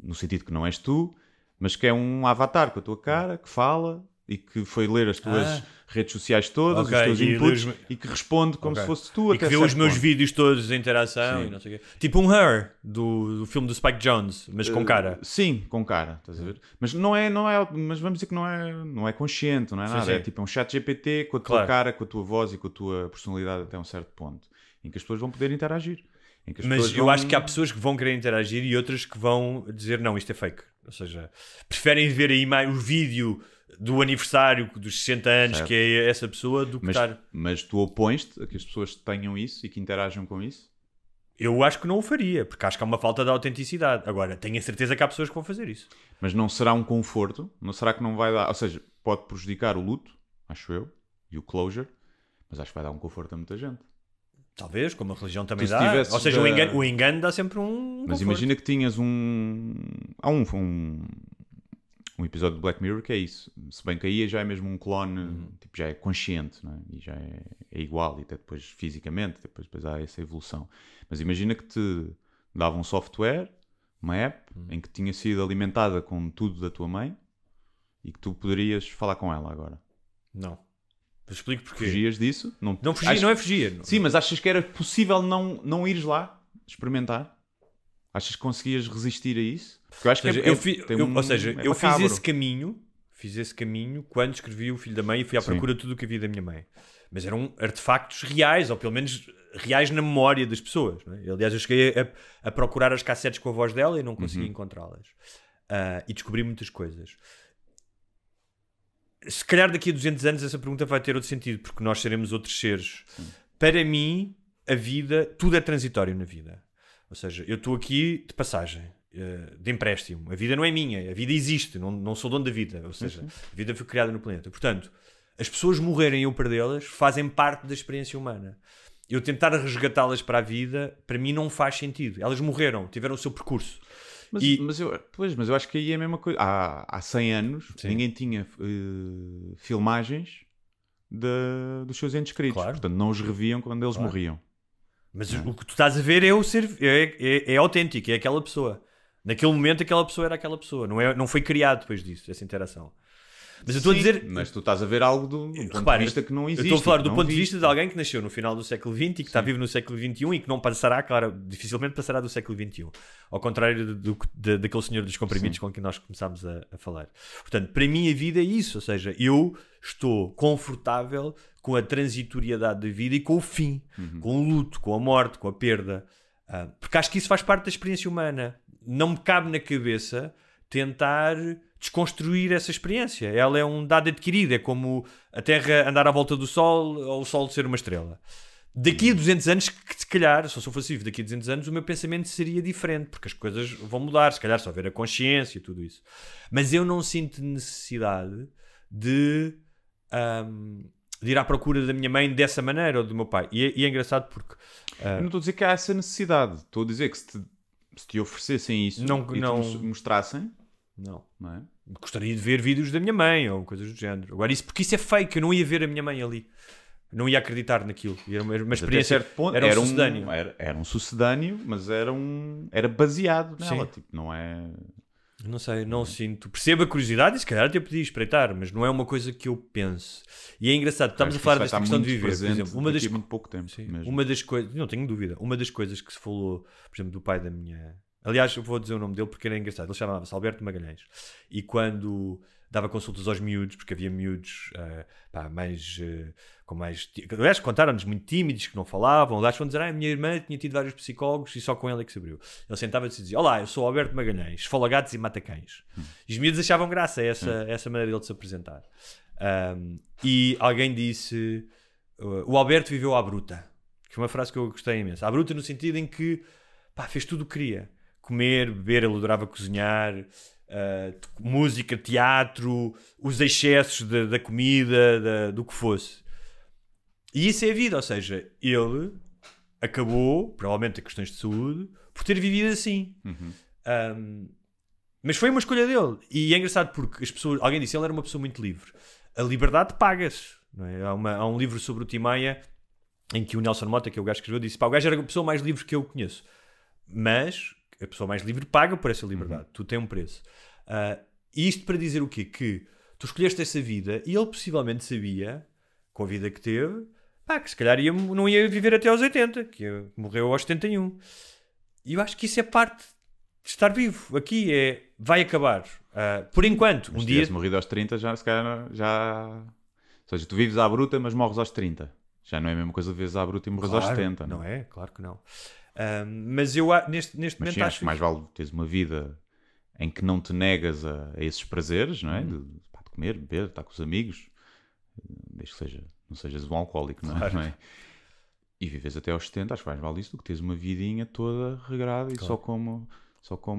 no sentido que não és tu, mas que é um avatar com a tua cara, que fala e que foi ler as tuas redes sociais todas, os teus inputs, e que responde como se fosse tu.
E que vê os meus vídeos todos de interação e não sei o quê. Tipo um Her, do filme do Spike Jonze, mas com cara.
Sim, com cara, estás a ver? Mas não é, mas vamos dizer que não é consciente, não é nada. Sim. É tipo um chat GPT com a tua cara, com a tua voz e com a tua personalidade até um certo ponto, em que as pessoas vão poder interagir.
Mas eu acho que há pessoas que vão querer interagir e outras que vão dizer, não, isto é fake. Ou seja, preferem ver aí mais o vídeo do aniversário dos 60 anos, certo, que é essa pessoa, do que estar...
Mas tu opões-te a que as pessoas tenham isso e que interajam com isso?
Eu acho que não o faria, porque acho que há uma falta de autenticidade. Agora, tenho a certeza que há pessoas que vão fazer isso.
Mas não será um conforto? Não será que não vai dar... Ou seja, pode prejudicar o luto, acho eu, e o closure, mas acho que vai dar um conforto a muita gente.
Talvez, como a religião também dá. Ou seja, o engano dá sempre um
Mas conforto. Imagina que tinhas Há um episódio de Black Mirror que é isso. Se bem que aí já é mesmo um clone, tipo, já é consciente, não é? E já é igual, e até depois fisicamente, depois há essa evolução. Mas imagina que te dava um software, uma app, em que tinha sido alimentada com tudo da tua mãe e que tu poderias falar com ela agora.
Não. Eu explico porquê.
Fugias disso?
Não fugia, não é fugir.
Sim, mas achas que era possível não ires lá experimentar? Achas que conseguias resistir a isso? Porque eu acho que
eu fiz esse caminho quando escrevi O Filho da Mãe e fui à procura de tudo o que havia da minha mãe. Mas eram artefactos reais, ou pelo menos reais na memória das pessoas. Não é? Aliás, eu cheguei a procurar as cassetes com a voz dela e não consegui encontrá-las. E descobri muitas coisas. Se calhar daqui a 200 anos essa pergunta vai ter outro sentido, porque nós seremos outros seres. Sim. Para mim, a vida, tudo é transitório na vida. Ou seja, eu estou aqui de passagem, de empréstimo. A vida não é minha, a vida existe, não sou dono da vida. Ou seja, a vida foi criada no planeta. Portanto, as pessoas morrerem e eu perdê-las fazem parte da experiência humana. Eu tentar resgatá-las para a vida, para mim não faz sentido. Elas morreram, tiveram o seu percurso.
Mas eu acho que aí é a mesma coisa. Há 100 anos ninguém tinha filmagens dos seus entes queridos.
Claro.
Portanto, não os reviam quando eles morriam.
Mas o que tu estás a ver é autêntico, é aquela pessoa. Naquele momento aquela pessoa era aquela pessoa. Não foi criado depois disso, essa interação. Mas eu estou a dizer...
Mas tu estás a ver algo do ponto de vista que não existe.
Eu estou a falar do ponto de vista de alguém que nasceu no final do século XX e que está vivo no século XXI e que não passará, claro, dificilmente passará do século XXI. Ao contrário daquele senhor dos comprimidos com quem nós começámos a falar. Portanto, para mim a vida é isso. Ou seja, eu estou confortável com a transitoriedade da vida e com o fim. Com o luto, com a morte, com a perda. Porque acho que isso faz parte da experiência humana. Não me cabe na cabeça tentar desconstruir essa experiência. Ela é um dado adquirido. É como a Terra andar à volta do Sol ou o Sol ser uma estrela. Daqui a 200 anos, que se calhar, se eu fosse vivo daqui a 200 anos, o meu pensamento seria diferente, porque as coisas vão mudar, se calhar só ver a consciência e tudo isso. Mas eu não sinto necessidade de ir à procura da minha mãe dessa maneira ou do meu pai. E é engraçado porque...
Eu não estou a dizer que há essa necessidade. Estou a dizer que se te oferecessem isso e te mostrassem...
Não
é?
Gostaria de ver vídeos da minha mãe ou coisas do género. Agora, porque isso é fake, eu não ia ver a minha mãe ali. Eu não ia acreditar naquilo. Era uma experiência.
Certo ponto, era um sucedâneo. Era um sucedâneo, mas era baseado nela. Tipo, não é.
Não sei, não sinto. Percebo a curiosidade e se calhar até podia espreitar, mas não é uma coisa que eu pense. E é engraçado, estamos a falar desta questão de viver. Por exemplo,
muito pouco tempo.
Uma das coisas, não tenho dúvida, uma das coisas que se falou, por exemplo, do pai da minha. Aliás, eu vou dizer o nome dele porque era engraçado. Ele chamava-se Alberto Magalhães. E quando dava consultas aos miúdos, porque havia miúdos com mais... Aliás, contaram-nos muito tímidos, que não falavam. Aliás, vão dizer, a minha irmã tinha tido vários psicólogos e só com ela é que se abriu. Ele sentava-se e dizia, olá, eu sou Alberto Magalhães, esfola gatos e mata cães. E os miúdos achavam graça a essa maneira dele de se apresentar. E alguém disse, o Alberto viveu à bruta. Que foi uma frase que eu gostei imenso. À bruta no sentido em que fez tudo o que queria. Comer, beber, ele adorava cozinhar, música, teatro, os excessos da comida, do que fosse. E isso é a vida, ou seja, ele acabou, provavelmente a questões de saúde, por ter vivido assim. Mas foi uma escolha dele. E é engraçado porque as pessoas, alguém disse, ele era uma pessoa muito livre. A liberdade paga-se. Não é? Há um livro sobre o Tim Maia em que o Nelson Mota, que é o gajo que escreveu, disse, o gajo era a pessoa mais livre que eu conheço. Mas a pessoa mais livre paga por essa liberdade. Tudo tem um preço. E isto para dizer o quê? Que tu escolheste essa vida e ele possivelmente sabia, com a vida que teve, que se calhar não ia viver até aos 80, que morreu aos 71. E eu acho que isso é parte de estar vivo. Aqui vai acabar. Por enquanto,
mas se tivesse morrido aos 30, se calhar já... Ou seja, tu vives à bruta, mas morres aos 30. Já não é a mesma coisa de vives à bruta e morres aos 70.
Não é? Claro que não. Mas eu neste momento
sim, acho que mais vale teres uma vida em que não te negas a esses prazeres, não é? De comer, beber, estar com os amigos, desde que não sejas um alcoólico, não é?
Claro.
Não é? E vives até aos 70, acho que mais vale isso do que teres uma vidinha toda regrada e só como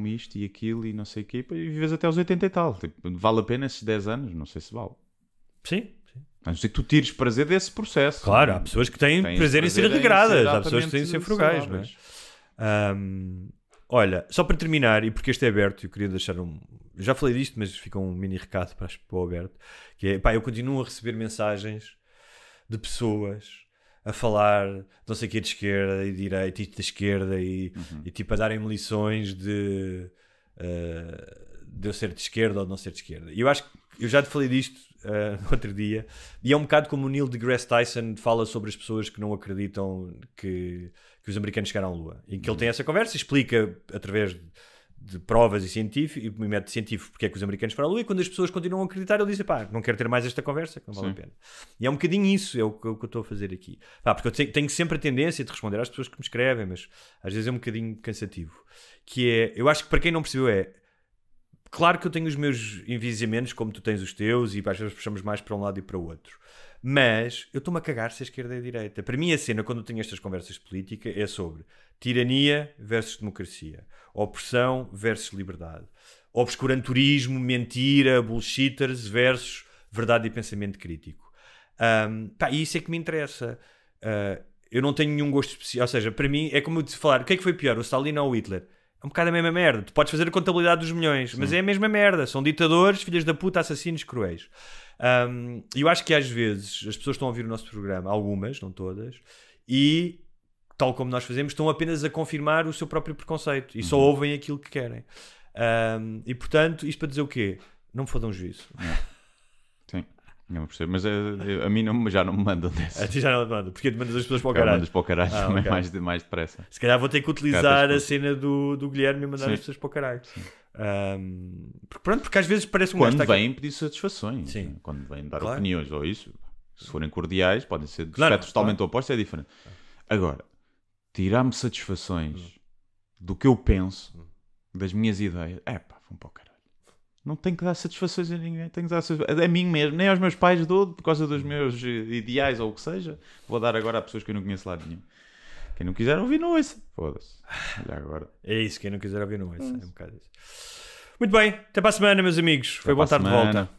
isto e aquilo e não sei o quê, e vives até aos 80 e tal. Tipo, vale a pena esses 10 anos? Não sei se vale.
Sim.
A não ser que tu tires prazer desse processo.
Claro, há pessoas que têm prazer em ser regradas, há pessoas que têm de ser frugais, não é? Olha, só para terminar, e porque este é aberto, eu queria deixar já falei disto, mas fica um mini recado para o Alberto, que é, eu continuo a receber mensagens de pessoas a falar não sei o que de esquerda e direita e da esquerda e tipo a darem-me lições de eu ser de esquerda ou de não ser de esquerda. E eu acho que eu já te falei disto no outro dia, e é um bocado como o Neil deGrasse Tyson fala sobre as pessoas que não acreditam que os americanos chegaram à Lua, em que ele tem essa conversa, explica através de provas e método científico porque é que os americanos foram à Lua, e quando as pessoas continuam a acreditar ele diz, não quero ter mais esta conversa, que não vale a pena. E é um bocadinho isso, é o que eu estou a fazer aqui, porque eu tenho sempre a tendência de responder às pessoas que me escrevem, mas às vezes é um bocadinho cansativo, que é, eu acho que para quem não percebeu claro que eu tenho os meus envisiamentos como tu tens os teus, e às vezes puxamos mais para um lado e para o outro, mas eu estou-me a cagar se a esquerda e a direita. Para mim a cena, quando eu tenho estas conversas de política, é sobre tirania versus democracia, opressão versus liberdade, obscuranturismo, mentira, bullshitters versus verdade e pensamento crítico. E isso é que me interessa. Eu não tenho nenhum gosto especial, ou seja, para mim é como eu te falar, o que é que foi pior, o Stalin ou o Hitler? É um bocado a mesma merda. Tu podes fazer a contabilidade dos milhões, mas é a mesma merda. São ditadores, filhas da puta, assassinos, cruéis. E eu acho que às vezes as pessoas estão a ouvir o nosso programa, algumas, não todas, e, tal como nós fazemos, estão apenas a confirmar o seu próprio preconceito e só ouvem aquilo que querem. E portanto, isto para dizer o quê? Não me fodam um juízo.
Sim, não percebo. Mas a mim já não me mandam desse.
A ti já não me mandam, porque mandas as pessoas para o
Mandas
caralho.
para o caralho também
ok.
mais depressa.
Se calhar vou ter que utilizar a cena do Guilherme e mandar
Sim.
as pessoas para o caralho. Porque às vezes parece um
Quando
gajo que
vêm pedir satisfações,
Sim.
quando vêm dar
Claro.
opiniões ou isso, se forem cordiais, podem ser de
Claro,
espectros totalmente opostos, é diferente. Agora, tirar-me satisfações do que eu penso, das minhas ideias, vão para o caralho. Não tenho que dar satisfações a ninguém, tenho que dar satisfações a mim mesmo, nem aos meus pais dou, por causa dos meus ideais ou o que seja. Vou dar agora a pessoas que eu não conheço lá nenhum. Quem não quiser ouvir, não ouça. Foda-se. Olha agora.
É isso, quem não quiser ouvir não ouça. É um bocado isso. Muito bem, até para a semana, meus amigos. Foi bom estar de volta.